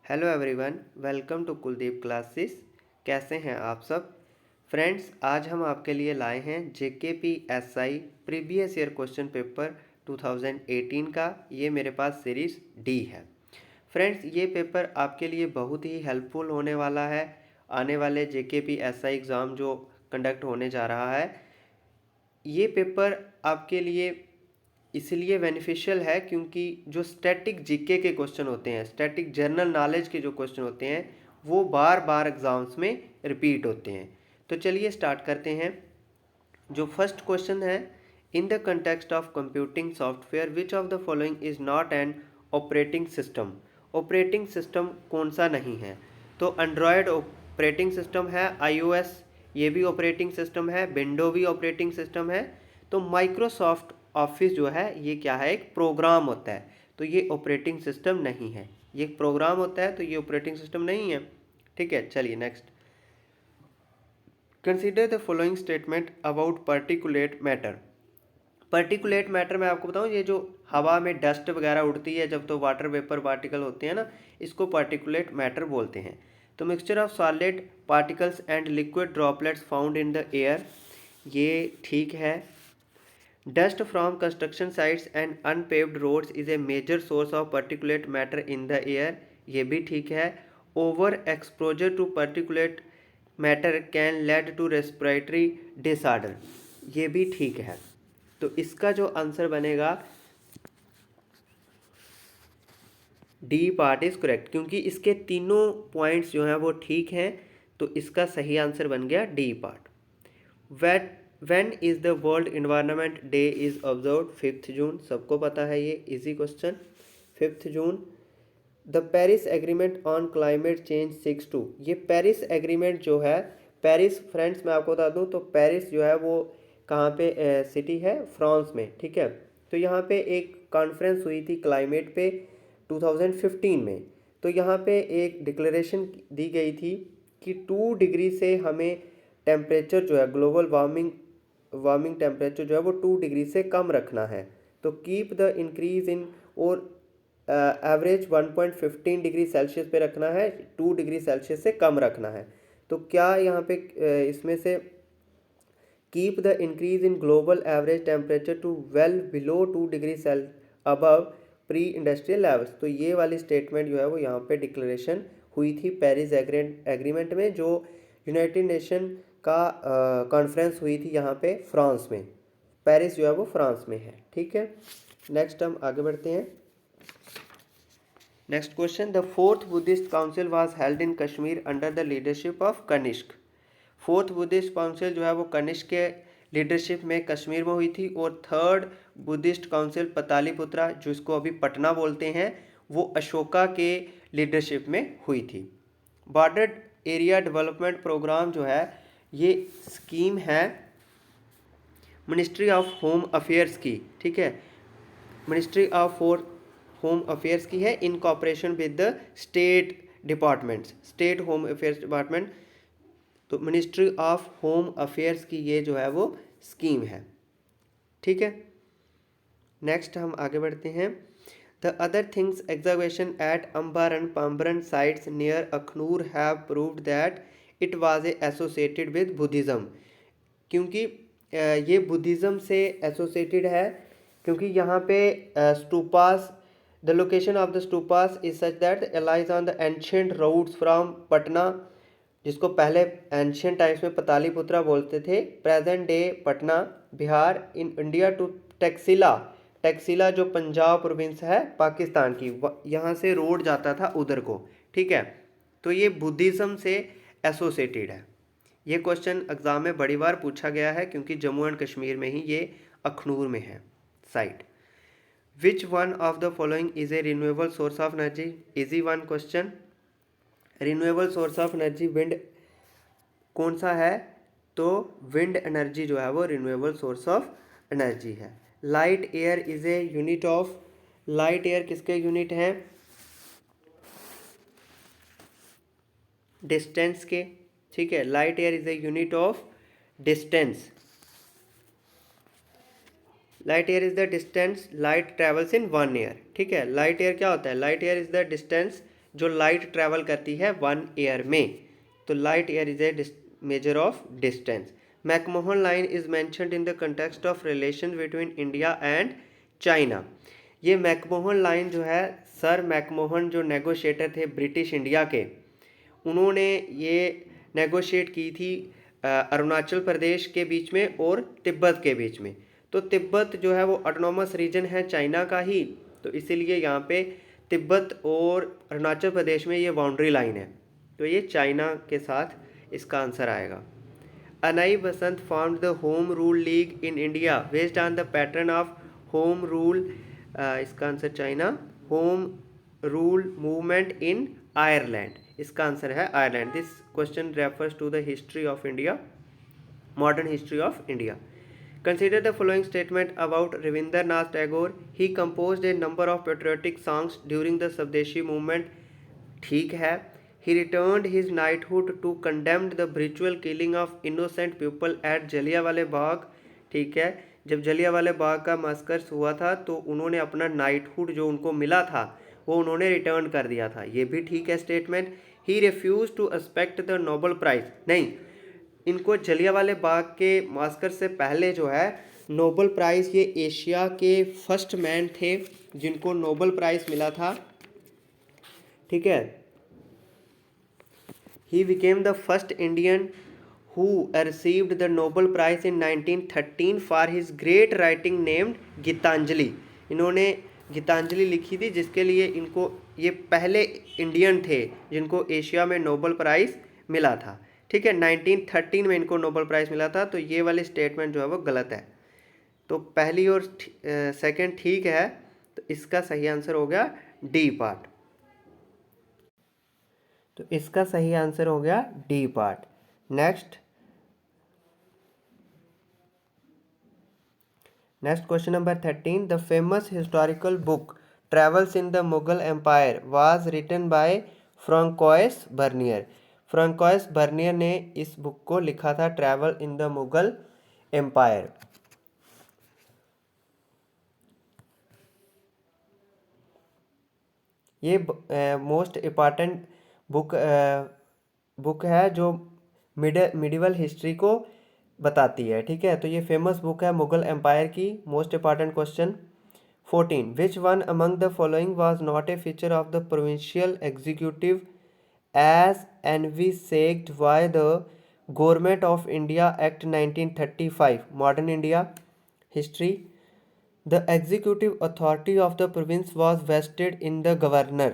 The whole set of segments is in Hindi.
Hello everyone, welcome to Kuldeep classes. कैसे हैं आप सब फ्रेंड्स? आज हम आपके लिए लाए हैं JKPSI previous year question paper 2018 का। ये मेरे पास सीरीज़ डी है। फ्रेंड्स, ये पेपर आपके लिए बहुत ही हेल्पफुल होने वाला है। आने वाले JKPSI एग्ज़ाम जो कंडक्ट होने जा रहा है, ये पेपर आपके लिए इसलिए बेनिफिशियल है क्योंकि जो स्टैटिक जीके के क्वेश्चन होते हैं, स्टैटिक जनरल नॉलेज के जो क्वेश्चन होते हैं, वो बार बार एग्जाम्स में रिपीट होते हैं। तो चलिए स्टार्ट करते हैं। जो फर्स्ट क्वेश्चन है, in the context of computing software which of the following is not an operating system. Operating system कौन सा नहीं है? तो एंड्रॉयड ऑपरेटिंग सिस्टम है, iOS ये भी ऑपरेटिंग सिस्टम है, विंडो भी ऑपरेटिंग सिस्टम है। तो माइक्रोसॉफ्ट ऑफिस जो है ये क्या है? एक प्रोग्राम होता है, तो ये ऑपरेटिंग सिस्टम नहीं है। ये एक प्रोग्राम होता है तो ये ऑपरेटिंग सिस्टम नहीं है। ठीक है, चलिए next. Consider the following statement about particulate matter. Particulate matter मैं आपको बताऊं, ये जो हवा में डस्ट वगैरह उड़ती है जब, तो वाटर वेपर पार्टिकल होते हैं ना, इसको पर्टिकुलेट मैटर बोलते हैं। तो mixture of solid particles and liquid droplets found in the air, ये ठीक है। Dust from construction sites and unpaved roads is a major source of particulate matter in the air, ये भी ठीक है। Over exposure to particulate matter can lead to respiratory disorder, ये भी ठीक है। तो इसका जो आंसर बनेगा डी पार्ट इज करेक्ट, क्योंकि इसके तीनों पॉइंट्स जो हैं वो ठीक हैं। तो इसका सही आंसर बन गया D part. When is the world environment day is observe? 5 जून, सबको पता है, ये easy question. 5 June. The Paris agreement on climate change 6/2, ये पेरिस एग्रीमेंट जो है, पेरिस फ्रेंड्स मैं आपको बता दूं तो पेरिस जो है वो कहाँ पे सिटी है? फ्रांस में। ठीक है, तो यहाँ पे एक कॉन्फ्रेंस हुई थी क्लाइमेट पे 2015 में। तो यहाँ पे एक डिक्लेरेशन दी गई थी कि 2 डिग्री से हमें टेम्परेचर जो है, ग्लोबल वार्मिंग टेम्परेचर जो है वो 2 डिग्री से कम रखना है। तो कीप द इंक्रीज इन और एवरेज 1.15 डिग्री सेल्सियस पे रखना है, 2 डिग्री सेल्सियस से कम रखना है। तो क्या यहाँ पे इसमें से keep the increase in global average temperature to well below 2 degree Celsius above pre industrial levels, तो ये वाली स्टेटमेंट जो है वो यहाँ पे डिक्लेरेशन हुई थी पेरिस एग्रीमेंट में, जो यूनाइटेड नेशन का कॉन्फ्रेंस हुई थी यहाँ पे फ्रांस में। पेरिस जो है वो फ्रांस में है। ठीक है, नेक्स्ट हम आगे बढ़ते हैं। Next question, the fourth Buddhist council was held in Kashmir under the leadership of Kanishka. Fourth Buddhist council जो है वो कनिष्क के लीडरशिप में कश्मीर में हुई थी। और थर्ड बुद्धिस्ट काउंसिल पतालीपुत्रा, जो इसको अभी पटना बोलते हैं, वो अशोका के लीडरशिप में हुई थी। बॉर्डर एरिया डेवलपमेंट प्रोग्राम जो है, ये स्कीम है मिनिस्ट्री ऑफ होम अफेयर्स की। ठीक है, मिनिस्ट्री ऑफ होम अफेयर्स की है in cooperation with the state departments, state home affairs department. तो मिनिस्ट्री ऑफ होम अफेयर्स की ये जो है वो स्कीम है। ठीक है, नेक्स्ट हम आगे बढ़ते हैं। The other things excavation at Ambaran Pambaran sites near Akhnoor have proved that it was associated with Buddhism, क्योंकि ये बुद्धिज़्म से एसोसिएटेड है, क्योंकि यहाँ पे stupas, the location of the stupas is such that allies on the ancient roads from Patna, जिसको पहले एंशियंट टाइम्स में पतालीपुत्रा बोलते थे, present day Patna Bihar, in India to Taxila. Taxila जो पंजाब प्रोविंस है पाकिस्तान की, यहाँ से रोड जाता था उधर को। ठीक है, तो ये बुद्धिज़्म से एसोसिएटेड है। ये क्वेश्चन एग्जाम में बड़ी बार पूछा गया है, क्योंकि जम्मू एंड कश्मीर में ही ये अखनूर में है site. Which one of the following is a renewable source of energy? Easy one question. Renewable source of energy wind कौन सा है? तो विंड एनर्जी जो है वो रिन्यूएबल सोर्स ऑफ एनर्जी है। Light air is a unit of, light air किसके यूनिट हैं? डिस्टेंस के। ठीक है, light air is a unit of distance. Light air is the distance light travels in 1 year. ठीक है, लाइट एयर क्या होता है? Light air is the distance जो लाइट ट्रैवल करती है 1 ईयर में। तो light year is a measure of distance. McMahon line is mentioned in the context of relation between India and China. ये मैकमोहन लाइन जो है, सर मैकमोहन जो नेगोशिएटर थे ब्रिटिश इंडिया के, उन्होंने ये नेगोशिएट की थी अरुणाचल प्रदेश के बीच में और तिब्बत के बीच में। तो तिब्बत जो है वो ऑटोनॉमस रीजन है चाइना का ही, तो इसीलिए यहाँ पे तिब्बत और अरुणाचल प्रदेश में ये बाउंड्री लाइन है, तो ये चाइना के साथ इसका आंसर आएगा। Annie Besant formed the home rule league in India based on the pattern of home rule, इसका answer China, home rule movement in Ireland, इसका आंसर है Ireland. This question refers to the history of India, modern history of India. Consider the following statement about Rabindranath Tagore. He composed a number of patriotic songs during the Swadeshi movement. ठीक है. He returned his knighthood to condemn the brutal killing of innocent people at Jallianwala Bagh. ठीक है. जब जलियांवाला बाग का मास्कर्स हुआ था तो उन्होंने अपना नाइटहुड जो उनको मिला था वो उन्होंने रिटर्न कर दिया था, ये भी ठीक है statement. He refuse to expect the Nobel prize, नहीं, इनको जलियांवाला बाग के मास्कर से पहले जो है नोबेल प्राइज़, ये एशिया के फर्स्ट मैन थे जिनको नोबेल प्राइज़ मिला था, ठीक है। He became the first Indian who received the Nobel prize in 1913 for his great writing named Gitanjali. इन्होंने गीतांजलि लिखी थी जिसके लिए इनको, ये पहले इंडियन थे जिनको एशिया में नोबेल प्राइज़ मिला था, ठीक है। 1913 में इनको नोबेल प्राइज़ मिला था, तो ये वाली स्टेटमेंट जो है वो गलत है। तो पहली और सेकंड ठीक है, तो इसका सही आंसर हो गया डी पार्ट। तो इसका सही आंसर हो गया D part. Next question number 13। The famous historical book travels in the Mughal empire was written by Francois Bernier. Francois Bernier ने इस बुक को लिखा था, travel in the Mughal empire. ये मोस्ट इम्पॉर्टेंट बुक है जो मिडिवल हिस्ट्री को बताती है, ठीक है। तो ये फेमस बुक है मुगल एम्पायर की। Most important question 14। Which one among the following was not a feature of the provincial executive as envisaged by the Government of India Act 1935, Modern India History। The executive authority of the province was vested in the governor।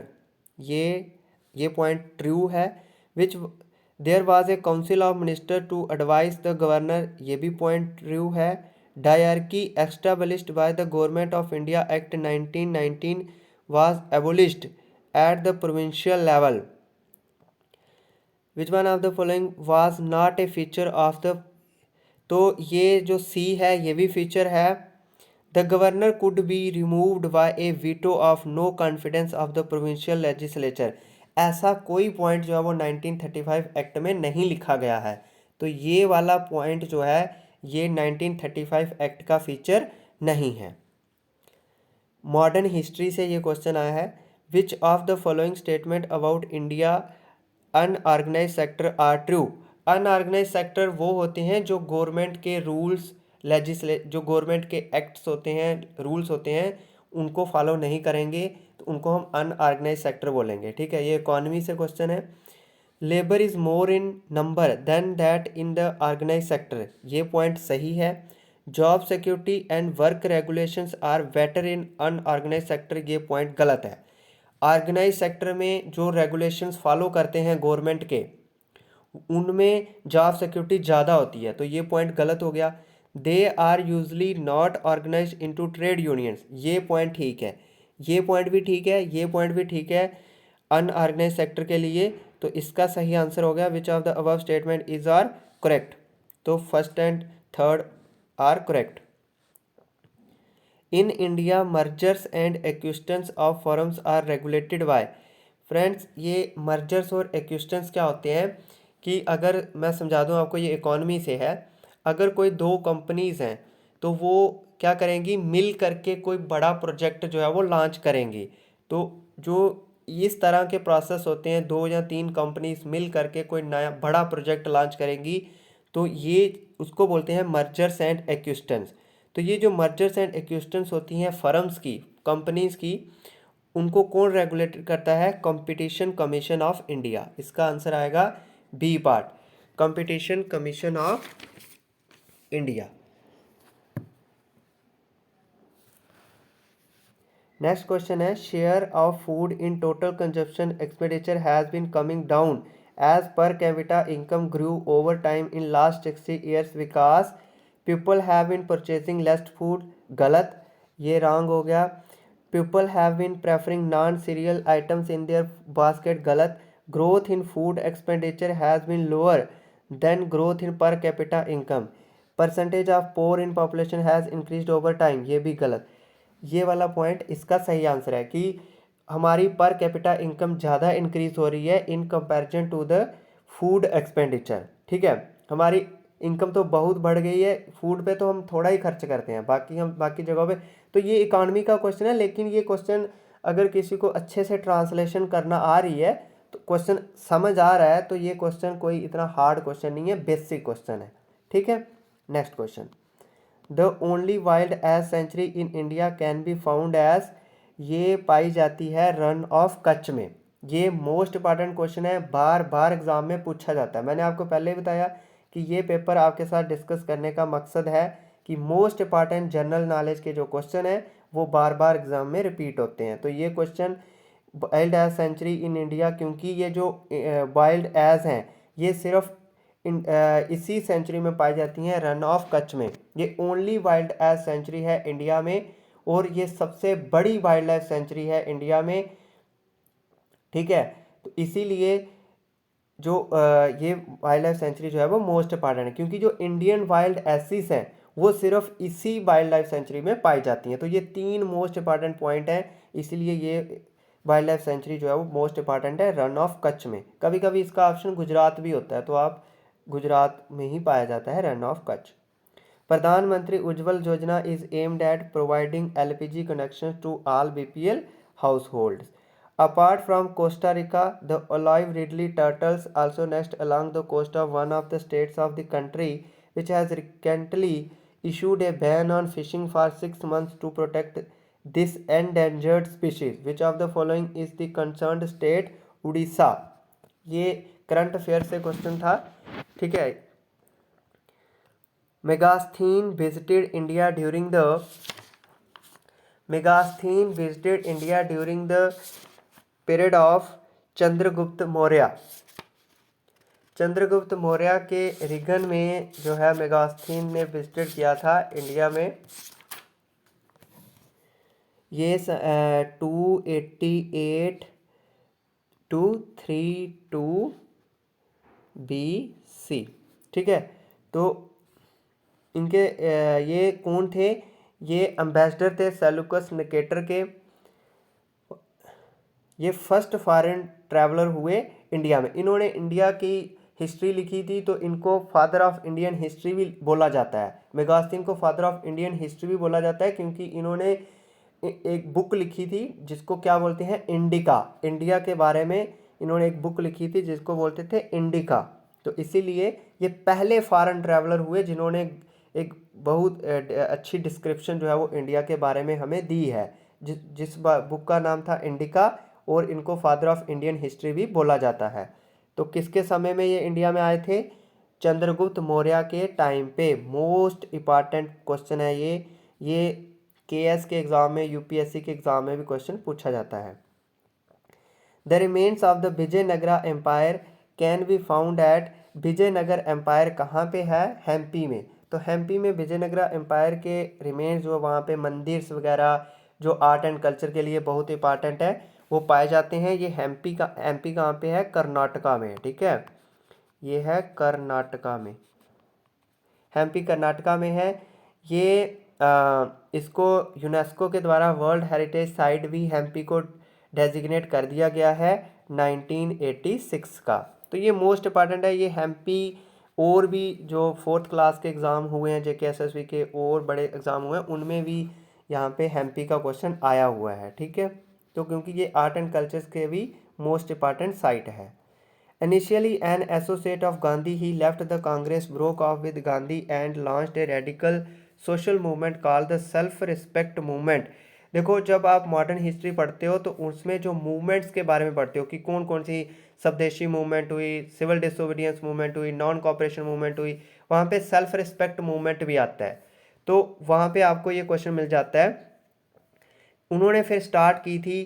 ये पॉइंट ट्रू है। Which there was a council of minister to advise the governor, ये भी पॉइंट ट्रू है। Diarchy established by the Government of India Act 1919 was abolished at the provincial level। Which one of the following was not a feature of the, तो ये जो सी है ये भी फीचर है। The governor could be removed by a veto of no confidence of the provincial legislature. ऐसा कोई पॉइंट जो है वो 1935 एक्ट में नहीं लिखा गया है, तो ये वाला पॉइंट जो है ये 1935 एक्ट का फीचर नहीं है। मॉडर्न हिस्ट्री से ये क्वेश्चन आया है। Which of the following statement about India unorganised sector are true. Unorganised sector वो होते हैं जो गवर्नमेंट के रूल्स जो गवर्नमेंट के एक्ट्स होते हैं, रूल्स होते हैं, उनको फॉलो नहीं करेंगे, तो उनको हम अनऑर्गेनाइज सेक्टर बोलेंगे, ठीक है। ये इकोनॉमी से क्वेश्चन है। Labour is more in number than that in the organised sector, ये पॉइंट सही है। Job security and work regulations are better in unorganised sector, ये पॉइंट गलत है। ऑर्गेनाइज सेक्टर में जो रेगुलेशंस फॉलो करते हैं गवर्नमेंट के, उनमें जॉब सिक्योरिटी ज़्यादा होती है, तो ये पॉइंट गलत हो गया। They are usually not organised into trade unions, ये पॉइंट ठीक है। ये पॉइंट भी ठीक है, ये पॉइंट भी ठीक है अनऑर्गेनाइज सेक्टर के लिए। तो इसका सही आंसर हो गया which of the above statement is are correct. तो first and third are correct. In India mergers and acquisitions of firms are regulated by. Friends, ये मर्जर्स और एक्विजिशंस क्या होते हैं कि अगर मैं समझा दूं आपको, ये इकॉनमी से है। अगर कोई दो कंपनीज हैं तो वो क्या करेंगी, मिल करके कोई बड़ा प्रोजेक्ट जो है वो लॉन्च करेंगी। तो जो इस तरह के प्रोसेस होते हैं, 2 या 3 कंपनीज मिल करके कोई नया बड़ा प्रोजेक्ट लॉन्च करेंगी, तो ये उसको बोलते हैं मर्जर्स एंड एक्विजिशंस। तो ये जो मर्जर्स एंड एक्विजिशंस होती हैं फर्म्स की, कंपनीज की, उनको कौन रेगुलेट करता है? Competition commission of India. इसका आंसर आएगा B part, competition commission of India. Next question है, share of food in total consumption expenditure has been coming down as per capita income grew over time in last 60 years because people have been purchasing less food. गलत, ये रॉन्ग हो गया। People have been preferring non cereal items in their basket. गलत। Growth in food expenditure has been lower than growth in per capita income. Percentage of poor in population has increased over time. ये भी गलत। ये वाला पॉइंट इसका सही आंसर है कि हमारी पर कैपिटा इनकम ज़्यादा इंक्रीज हो रही है in comparison to the food expenditure. ठीक है, हमारी इनकम तो बहुत बढ़ गई है, फूड पे तो हम थोड़ा ही खर्च करते हैं, बाकी जगहों पे। तो ये इकॉनमी का क्वेश्चन है, लेकिन ये क्वेश्चन अगर किसी को अच्छे से ट्रांसलेशन करना आ रही है, तो क्वेश्चन समझ आ रहा है, तो ये क्वेश्चन कोई इतना हार्ड क्वेश्चन नहीं है, बेसिक क्वेश्चन है। ठीक है, next question. The only wild ass sanctuary in India can be found as, ये पाई जाती है रन ऑफ कच्छ में। ये मोस्ट इंपॉर्टेंट क्वेश्चन है, बार बार एग्जाम में पूछा जाता है। मैंने आपको पहले ही बताया कि ये पेपर आपके साथ डिस्कस करने का मकसद है कि मोस्ट इंपॉर्टेंट जनरल नॉलेज के जो क्वेश्चन है वो बार बार एग्जाम में रिपीट होते हैं। तो ये question wild ass sanctuary in India, क्योंकि ये जो वाइल्ड एज हैं ये सिर्फ इसी सेंचुरी में पाई जाती हैं, रन ऑफ कच्छ में। ये ओनली वाइल्ड एज सेंचुरी है इंडिया में, और ये सबसे बड़ी वाइल्ड लाइफ सेंचुरी है इंडिया में। ठीक है, तो इसीलिए जो ये वाइल्ड लाइफ सेंचुरी जो है वो मोस्ट इंपॉर्टेंट है, क्योंकि जो इंडियन वाइल्ड एसिस हैं वो सिर्फ इसी वाइल्ड लाइफ सेंचुरी में पाई जाती हैं। तो ये 3 मोस्ट इंपॉर्टेंट पॉइंट हैं, इसीलिए ये वाइल्ड लाइफ सेंचुरी जो है वो मोस्ट इंपॉर्टेंट है, रन ऑफ कच्छ में। कभी कभी इसका ऑप्शन गुजरात भी होता है, तो आप गुजरात में ही पाया जाता है run of Kutch. Pradhan Mantri Ujjwala Yojana is aimed at providing LPG connection to all BPL households. Apart from Costa Rica, the olive ridley turtles also nest along the coast of one of the states of the country, which has recently issued a ban on fishing for 6 months to protect this endangered species. Which of the following is the concerned state? Orissa. ये करंट अफेयर से क्वेश्चन था। ठीक है, Megasthenes visited India during the period of Chandragupta Maurya. Chandragupta Maurya के रिगन में जो है मेगास्थीन ने विजिटेड किया था इंडिया में। ये 288 to 32 BC। ठीक है, तो इनके ये कौन थे? ये एम्बेसडर थे सेल्यूकस निकेटर के। ये फर्स्ट फॉरेन ट्रैवलर हुए इंडिया में। इन्होंने इंडिया की हिस्ट्री लिखी थी, तो इनको फादर ऑफ इंडियन हिस्ट्री भी बोला जाता है। मेगास्थीन को फादर ऑफ इंडियन हिस्ट्री भी बोला जाता है, क्योंकि इन्होंने एक बुक लिखी थी जिसको क्या बोलते हैं? इंडिका। इंडिया के बारे में इन्होंने एक बुक लिखी थी जिसको बोलते थे इंडिका। तो इसीलिए ये पहले फॉरेन ट्रैवलर हुए जिन्होंने एक बहुत अच्छी डिस्क्रिप्शन जो है वो इंडिया के बारे में हमें दी है, जिस बुक का नाम था इंडिका, और इनको फादर ऑफ इंडियन हिस्ट्री भी बोला जाता है। तो किसके समय में ये इंडिया में आए थे? चंद्रगुप्त मौर्य के टाइम पे। मोस्ट इम्पॉर्टेंट क्वेश्चन है ये KS के एग्ज़ाम में, UPSC के एग्ज़ाम में भी क्वेश्चन पूछा जाता है। The remains of the Vijayanagara empire can be found at. Vijayanagar empire कहाँ पे है? हम्पी में। तो हम्पी में विजयनगरा एम्पायर के रिमेन्स जो वहाँ पे मंदिर वगैरह जो आर्ट एंड कल्चर के लिए बहुत इंपॉर्टेंट है वो पाए जाते हैं। ये एमपी कहाँ पे है? कर्नाटका में। ठीक है, ये है कर्नाटका में, एमपी कर्नाटका में है। ये इसको यूनेस्को के द्वारा वर्ल्ड हेरिटेज साइट भी एमपी को डेजिग्नेट कर दिया गया है 1986 का। तो ये मोस्ट इंपॉर्टेंट है ये एमपी। और भी जो 4th क्लास के एग्ज़ाम हुए हैं JK SSB के और बड़े एग्ज़ाम हुए हैं उनमें भी यहाँ पे एमपी का क्वेश्चन आया हुआ है। ठीक है, तो क्योंकि ये आर्ट एंड कल्चर्स के भी मोस्ट इंपॉर्टेंट साइट है। Initially an associate of Gandhi, he left the Congress, broke off with Gandhi and launched a radical social movement called the Self-Respect Movement। देखो, जब आप मॉडर्न हिस्ट्री पढ़ते हो तो उसमें जो मूवमेंट्स के बारे में पढ़ते हो कि कौन कौन सी स्वदेशी मूवमेंट हुई, सिविल डिसोबीडियंस मूवमेंट हुई, नॉन कॉपरेशन मूवमेंट हुई, वहाँ पे सेल्फ रिस्पेक्ट मूवमेंट भी आता है। तो वहाँ पे आपको ये क्वेश्चन मिल जाता है। उन्होंने फिर स्टार्ट की थी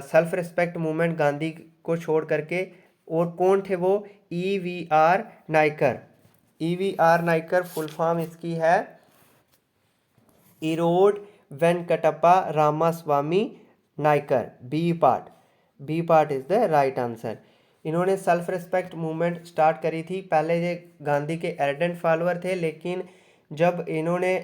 सेल्फ रिस्पेक्ट मूवमेंट गांधी को छोड़ करके, और कौन थे वो? EVR Naicker. EVR Naicker full form इसकी है Erode Venkatappa Ramaswamy Naicker. B part is the right answer. इन्होंने सेल्फ रिस्पेक्ट मूवमेंट स्टार्ट करी थी। पहले ये गांधी के एर्डेंट फॉलोअर थे, लेकिन जब इन्होंने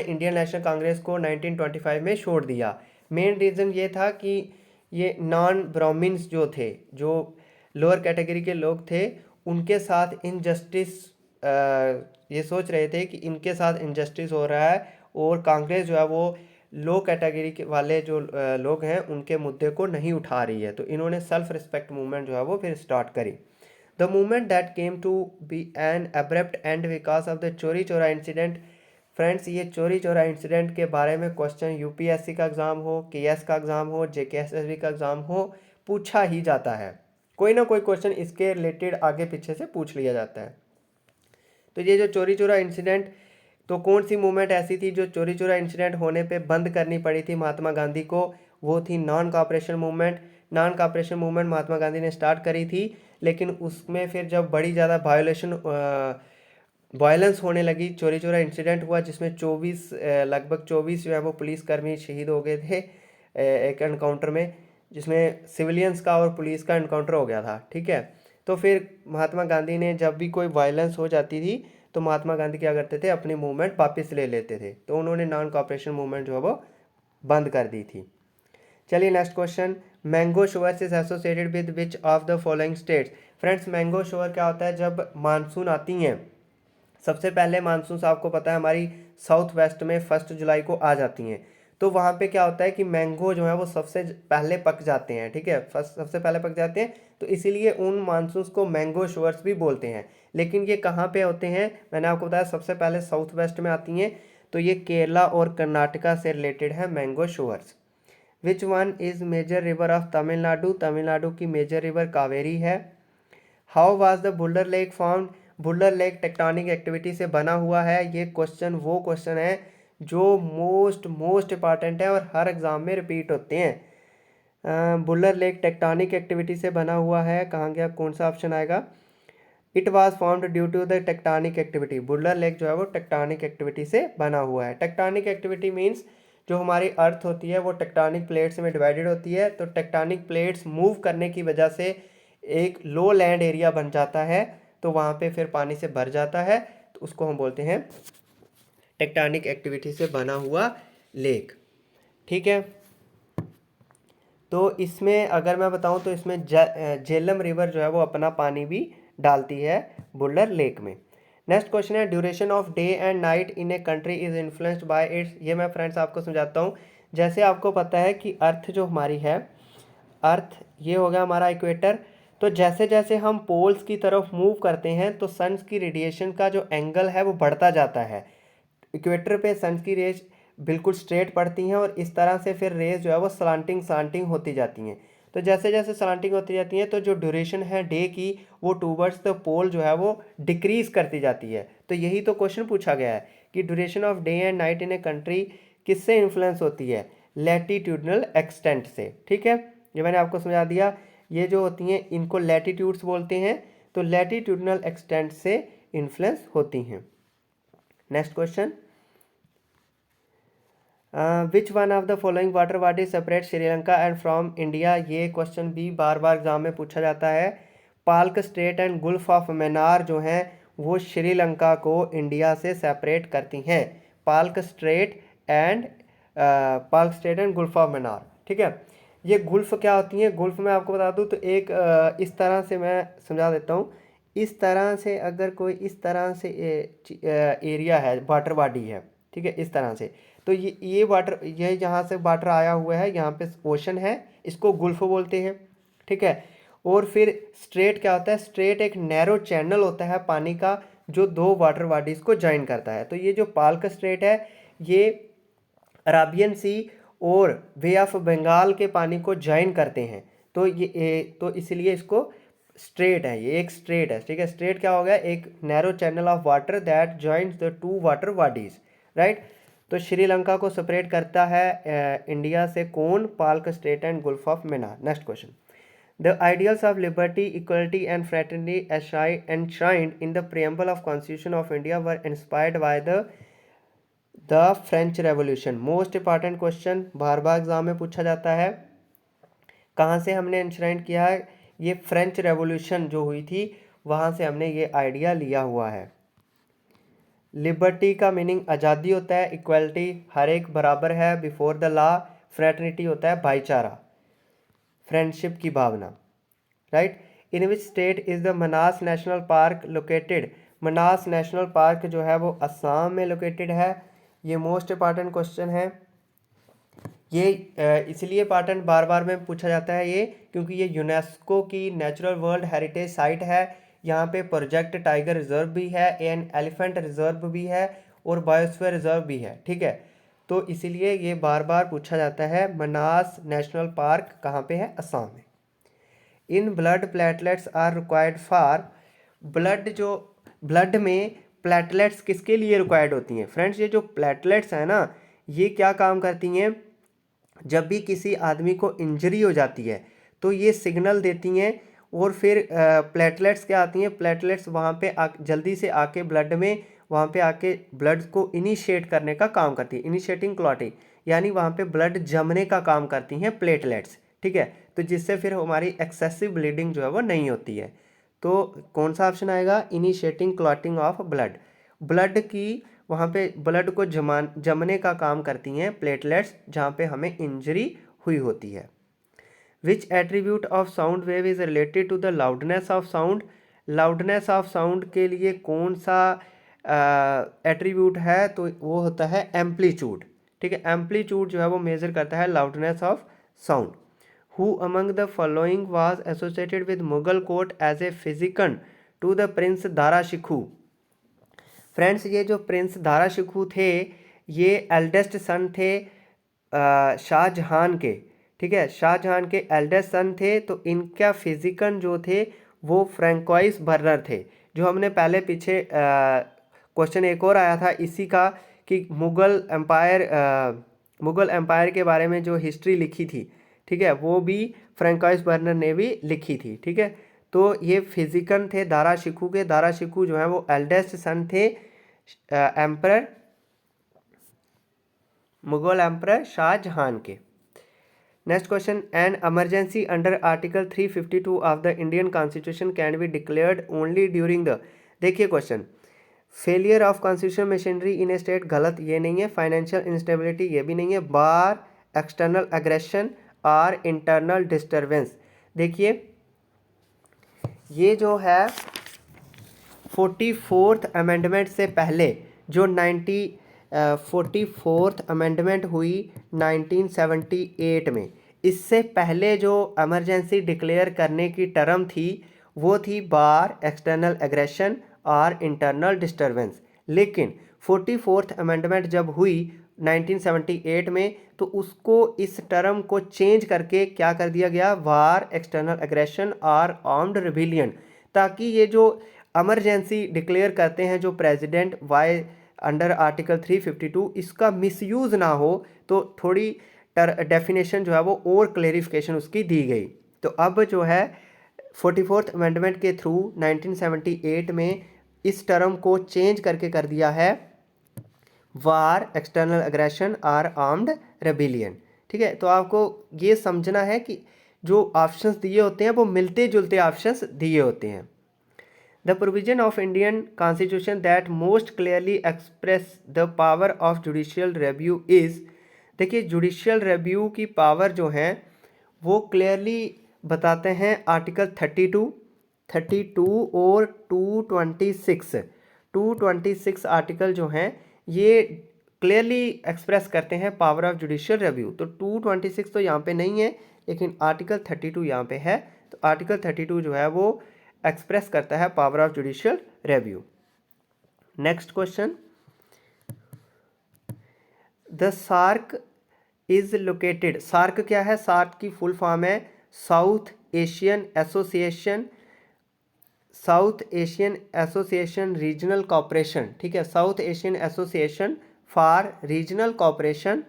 इंडियन नेशनल कांग्रेस को 1925 में छोड़ दिया। मेन रीज़न ये था कि ये नॉन ब्राह्मण्स जो थे, जो लोअर कैटेगरी के लोग थे, उनके साथ इनजस्टिस, ये सोच रहे थे कि इनके साथ इनजस्टिस हो रहा है और कांग्रेस जो है वो लो कैटेगरी के वाले जो लोग हैं उनके मुद्दे को नहीं उठा रही है। तो इन्होंने सेल्फ रिस्पेक्ट मूवमेंट जो है वो फिर स्टार्ट करी। The movement that came to be an abrupt end because of the Chauri Chaura incident. Friends, ये चोरी चोरा इंसिडेंट के बारे में क्वेश्चन यूपीएससी का एग्ज़ाम हो, केएस का एग्ज़ाम हो, जेकेएसएसबी का एग्ज़ाम हो, पूछा ही जाता है। कोई ना कोई क्वेश्चन इसके रिलेटेड आगे पीछे से पूछ लिया जाता है। तो ये जो चोरी चोरा इंसिडेंट, तो कौन सी मूवमेंट ऐसी थी जो चोरी चोरा इंसिडेंट होने पे बंद करनी पड़ी थी महात्मा गांधी को? वो थी non cooperation movement. Non cooperation movement Mahatma Gandhi ने स्टार्ट करी थी, लेकिन उसमें फिर जब बड़ी ज़्यादा वायलेंस होने लगी, चोरी चोरा इंसिडेंट हुआ जिसमें लगभग 24 जो है वो पुलिसकर्मी शहीद हो गए थे एक एनकाउंटर में, जिसमें सिविलियंस का और पुलिस का एनकाउंटर हो गया था। ठीक है, तो फिर महात्मा गांधी ने जब भी कोई वायलेंस हो जाती थी तो महात्मा गांधी क्या करते थे? अपनी मूवमेंट वापस ले लेते थे। तो उन्होंने नॉन कॉपरेशन मूवमेंट जो है वो बंद कर दी थी। चलिए next question. Mango sugar is associated with which of the following states? Friends, mango sugar क्या होता है? जब मानसून आती हैं, सबसे पहले मानसून आपको पता है हमारी साउथ वेस्ट में 1 जुलाई को आ जाती हैं। तो वहाँ पे क्या होता है कि मैंगो जो है वो सबसे पहले पक जाते हैं। ठीक है, फर्स्ट सबसे पहले पक जाते हैं, तो इसीलिए उन मानसून को मैंगो शुगर्स भी बोलते हैं। लेकिन ये कहाँ पे होते हैं? मैंने आपको बताया सबसे पहले साउथ वेस्ट में आती हैं। तो ये केरला और कर्नाटका से रिलेटेड है mango sugars. Which one is major river of Tamil Nadu? Tamil Nadu की मेजर रिवर कावेरी है। How was the Wular lake found? Wular lake tectonic activity से बना हुआ है। ये क्वेश्चन वो क्वेश्चन है जो मोस्ट इंपॉर्टेंट है और हर एग्जाम में रिपीट होते हैं। बुल्लर लेक टेक्टोनिक एक्टिविटी से बना हुआ है। कहाँ गया? कौन सा ऑप्शन आएगा? It was formed due to the tectonic activity. Wular lake जो है वो टेक्टोनिक एक्टिविटी से बना हुआ है। टेक्टोनिक एक्टिविटी मीन्स जो हमारी अर्थ होती है वो टेक्टोनिक प्लेट्स में डिवाइडेड होती है। तो टेक्टोनिक प्लेट्स मूव करने की वजह से एक लो लैंड एरिया बन जाता है, तो वहाँ पे फिर पानी से भर जाता है, तो उसको हम बोलते हैं टेक्टोनिक एक्टिविटी से बना हुआ लेक। ठीक है, तो इसमें अगर मैं बताऊं तो इसमें झेलम रिवर जो है वो अपना पानी भी डालती है बुल्लर लेक में। नेक्स्ट क्वेश्चन है duration of day and night in a country is influenced by it's. ये मैं फ्रेंड्स आपको समझाता हूँ। जैसे आपको पता है कि अर्थ जो हमारी है, अर्थ ये हो गया हमारा इक्वेटर। तो जैसे जैसे हम पोल्स की तरफ मूव करते हैं तो सन्स की रेडिएशन का जो एंगल है वो बढ़ता जाता है। इक्वेटर पे सन्स की रेज बिल्कुल स्ट्रेट पड़ती हैं और इस तरह से फिर रेज जो है वो सलांटिंग होती जाती हैं। तो जैसे जैसे सलांटिंग होती जाती हैं तो जो ड्यूरेशन है डे की वो टूवर्ड्स द पोल जो है वो डिक्रीज करती जाती है। तो यही तो क्वेश्चन पूछा गया है कि duration of day and night in a country किससे इन्फ्लुएंस होती है? लैटिट्यूडनल एक्सटेंट से। ठीक है, ये मैंने आपको समझा दिया। ये जो होती हैं इनको लैटिट्यूड्स बोलते हैं, तो लैटिट्यूडनल एक्सटेंट से इन्फ्लुएंस होती हैं। Next question, which one of the following water body separate Sri Lanka and from India? ये क्वेश्चन भी बार बार एग्जाम में पूछा जाता है। Palk strait and gulf of Mannar जो हैं वो श्रीलंका को इंडिया से सेपरेट करती हैं। Palk strait and gulf of Mannar. ठीक है, ये गुल्फ क्या होती हैं? गुल्फ में आपको बता दूं तो एक इस तरह से मैं समझा देता हूँ। इस तरह से अगर कोई इस तरह से एरिया है, वाटर बॉडी है, ठीक है, इस तरह से, तो ये वाटर, ये जहाँ से वाटर आया हुआ है यहाँ पे ओशन है, इसको गुल्फ बोलते हैं, ठीक है। और फिर स्ट्रेट क्या होता है, स्ट्रेट एक नैरो चैनल होता है पानी का जो दो वाटर बॉडीज़ को ज्वाइन करता है। तो ये जो पाल्क स्ट्रेट है ये अराबियन सी और वे ऑफ बंगाल के पानी को ज्वाइन करते हैं, तो तो इसलिए इसको स्ट्रेट है, ये एक स्ट्रेट है, ठीक है। स्ट्रेट क्या हो गया, एक narrow channel of water that joins the two water bodies, right. तो श्रीलंका को सेपरेट करता है इंडिया से कौन, Palk strait and gulf of Mannar. Next question, the ideals of liberty, equality and fraternity enshrined in the preamble of Constitution of India were inspired by the French revolution. Most important question, बार बार एग्जाम में पूछा जाता है, कहाँ से हमने एंश्राइन किया है, ये फ्रेंच रेवोल्यूशन जो हुई थी वहाँ से हमने ये आइडिया लिया हुआ है। लिबर्टी का मीनिंग आज़ादी होता है, इक्वलिटी हर एक बराबर है बिफोर द लॉ, फ्रेटर्निटी होता है भाईचारा, फ्रेंडशिप की भावना, right. In which state is the Manas national park located, Manas national park जो है वो असम में लोकेटेड है। ये मोस्ट इंपॉर्टेंट क्वेश्चन है, ये इसलिए इंपॉर्टेंट बार बार में पूछा जाता है ये क्योंकि ये यूनेस्को की नेचुरल वर्ल्ड हेरिटेज साइट है। यहाँ पे प्रोजेक्ट टाइगर रिजर्व भी है, एन एलिफेंट रिजर्व भी है और बायोस्फीयर रिजर्व भी है, ठीक है। तो इसीलिए ये बार बार पूछा जाता है। मनास नेशनल पार्क कहाँ पे है, असम में। In blood platelets are required for, blood जो ब्लड में प्लेटलेट्स किसके लिए रिक्वायर्ड होती हैं फ्रेंड्स, ये जो प्लेटलेट्स हैं ना ये क्या काम करती हैं, जब भी किसी आदमी को इंजरी हो जाती है तो ये सिग्नल देती हैं और फिर प्लेटलेट्स क्या आती हैं, प्लेटलेट्स वहाँ पे जल्दी से आके ब्लड में वहाँ पे आके ब्लड को इनिशिएट करने का काम करती है, इनिशिएटिंग क्लॉटिंग, यानी वहाँ पे ब्लड जमने का काम करती हैं प्लेटलेट्स, ठीक है। तो जिससे फिर हमारी एक्सेसिव ब्लीडिंग जो है वो नहीं होती है। तो कौन सा ऑप्शन आएगा, initiating clotting of blood, blood की वहाँ पे ब्लड को जमने का काम करती हैं प्लेटलेट्स जहाँ पे हमें इंजरी हुई होती है। Which attribute of sound wave is related to the loudness of sound, loudness of sound के लिए कौन सा एट्रीब्यूट है, तो वो होता है एम्पलीट्यूड, ठीक है। एम्पलीट्यूड जो है वो मेजर करता है loudness of sound. Who among the following was associated with Mughal court as a physician to the prince Dara Shikoh. Friends ये जो प्रिंस दारा शिखू थे ये एल्डेस्ट सन थे शाहजहां के, ठीक है, शाहजहां के एल्डेस्ट सन थे। तो इनका फिजिकन जो थे वो फ्रेंकोइस बर्नर थे, जो हमने पहले पीछे क्वेश्चन एक और आया था इसी का कि मुगल एम्पायर के बारे में जो हिस्ट्री लिखी थी, ठीक है, वो भी फ्रेंकोइस बर्नर ने भी लिखी थी, ठीक है। तो ये फिजिकन थे दारा शिखू के, दारा शिखू जो है वो एल्डेस्ट सन थे एम्परर, मुगल एम्परर शाहजहां के। Next question, an emergency under article 352 of the Indian constitution can be declared only during the, देखिए question, failure of constitution machinery in a state, गलत ये नहीं है, फाइनेंशियल इंस्टेबिलिटी ये भी नहीं है, बार एक्सटर्नल एग्रेशन और इंटरनल डिस्टर्बेंस। देखिए ये जो है 44th अमेंडमेंट से पहले जो 44th अमेंडमेंट हुई 1978 में, इससे पहले जो इमरजेंसी डिक्लेयर करने की टर्म थी वो थी बार एक्सटर्नल एग्रेशन और इंटरनल डिस्टर्बेंस। लेकिन 44th अमेंडमेंट जब हुई 1978 में तो उसको इस टर्म को चेंज करके क्या कर दिया गया, वार एक्सटर्नल एग्रेशन और आर्म्ड रिबिलियन, ताकि ये जो इमरजेंसी डिक्लेयर करते हैं जो प्रेसिडेंट वाई अंडर आर्टिकल 352 इसका मिसयूज़ ना हो, तो थोड़ी डेफिनेशन जो है वो और क्लेरिफिकेशन उसकी दी गई। तो अब जो है 44th अमेंडमेंट के थ्रू 1978 में इस टर्म को चेंज करके कर दिया है वार एक्सटर्नल एग्रेशन और आर्म्ड रेबिलियन, ठीक है। तो आपको ये समझना है कि जो ऑप्शंस दिए होते हैं वो मिलते जुलते ऑप्शंस दिए होते हैं। The provision of Indian constitution that most clearly express the power of judicial review is, देखिए जुडिशियल रिव्यू की पावर जो है वो क्लियरली बताते हैं आर्टिकल 32 और 226 आर्टिकल जो हैं ये क्लियरली एक्सप्रेस करते हैं पावर ऑफ जुडिशियल रिव्यू। तो 226 तो यहाँ पे नहीं है, लेकिन आर्टिकल 32 यहाँ पे है। तो आर्टिकल 32 जो है वो एक्सप्रेस करता है power of judicial review. Next question, the SAARC is located, SAARC क्या है? सार्क की फुल फॉर्म है south Asian association, south Asian association regional cooperation, ठीक है, south Asian association for regional cooperation.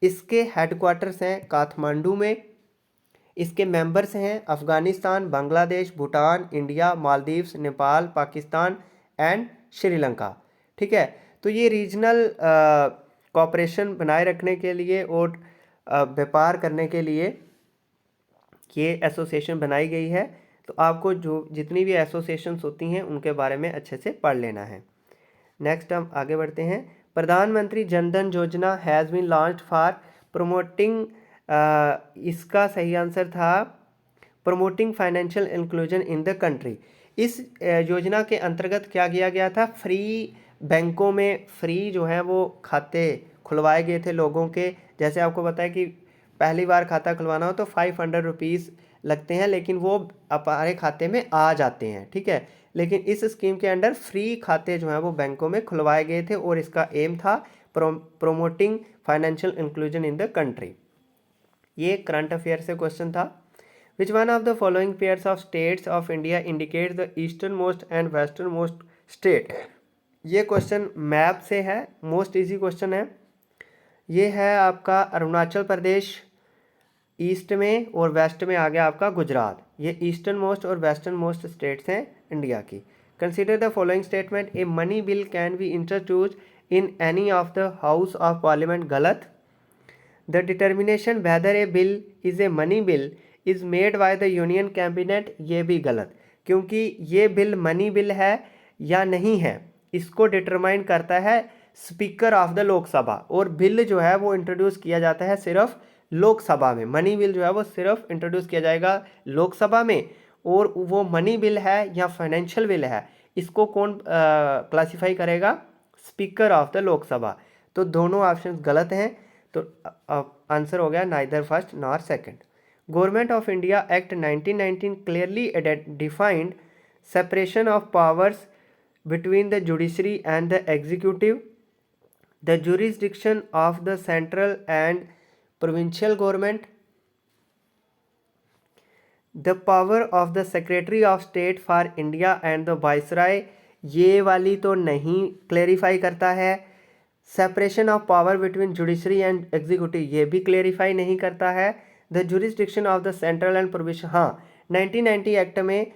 इसके हेडक्वार्टर्स हैं काठमांडू में। इसके मेंबर्स हैं अफ़गानिस्तान, बांग्लादेश, भूटान, इंडिया, मालदीव्स, नेपाल, पाकिस्तान एंड श्रीलंका, ठीक है। तो ये रीजनल कॉपरेशन बनाए रखने के लिए और व्यापार करने के लिए ये एसोसिएशन बनाई गई है। तो आपको जो जितनी भी एसोसिएशंस होती हैं उनके बारे में अच्छे से पढ़ लेना है। नेक्स्ट हम आगे बढ़ते हैं। प्रधानमंत्री Jan Dhan Yojana has been launched for promoting, इसका सही आंसर था promoting financial inclusion in the country. इस योजना के अंतर्गत क्या किया गया था? फ्री बैंकों में फ्री जो है वो खाते खुलवाए गए थे लोगों के। जैसे आपको पता है कि पहली बार खाता खुलवाना हो तो 500 रुपीज़ लगते हैं, लेकिन वो हमारे खाते में आ जाते हैं, ठीक है। लेकिन इस स्कीम के अंडर फ्री खाते जो हैं वो बैंकों में खुलवाए गए थे और इसका एम था promoting financial inclusion in the country. ये करंट अफेयर से क्वेश्चन था। विच one of the following pairs of states of India indicates the eastern most and western most state? ये क्वेश्चन मैप से है, मोस्ट इजी क्वेश्चन है। ये है आपका अरुणाचल प्रदेश ईस्ट में और वेस्ट में आ गया आपका गुजरात। ये ईस्टर्न मोस्ट और वेस्टर्न मोस्ट स्टेट्स हैं इंडिया की। Consider the following statement, a money bill can be introduce in any of the house of parliament. गलत। The determination whether a bill is a money bill is made by the union cabinet. ये भी गलत, क्योंकि ये बिल मनी बिल है या नहीं है इसको डिटरमाइन करता है स्पीकर ऑफ द लोकसभा, और बिल जो है वो इंट्रोड्यूस किया जाता है सिर्फ लोकसभा में। मनी बिल जो है वो सिर्फ इंट्रोड्यूस किया जाएगा लोकसभा में, और वो मनी बिल है या फाइनेंशियल बिल है इसको कौन क्लासिफाई करेगा? Speaker of the Lok Sabha. तो दोनों ऑप्शन गलत हैं, तो आंसर हो गया neither first nor second. Government of India act 1919 clearly defined separation of powers between the judiciary and the executive, the jurisdiction of the central and provincial government, the power of the secretary of state for India and the viceroy। ये वाली तो नहीं क्लेरिफाई करता है। Separation of power between judiciary and executive ये भी क्लेरिफाई नहीं करता है। The jurisdiction of the central and provincial, हाँ 1990 एक्ट में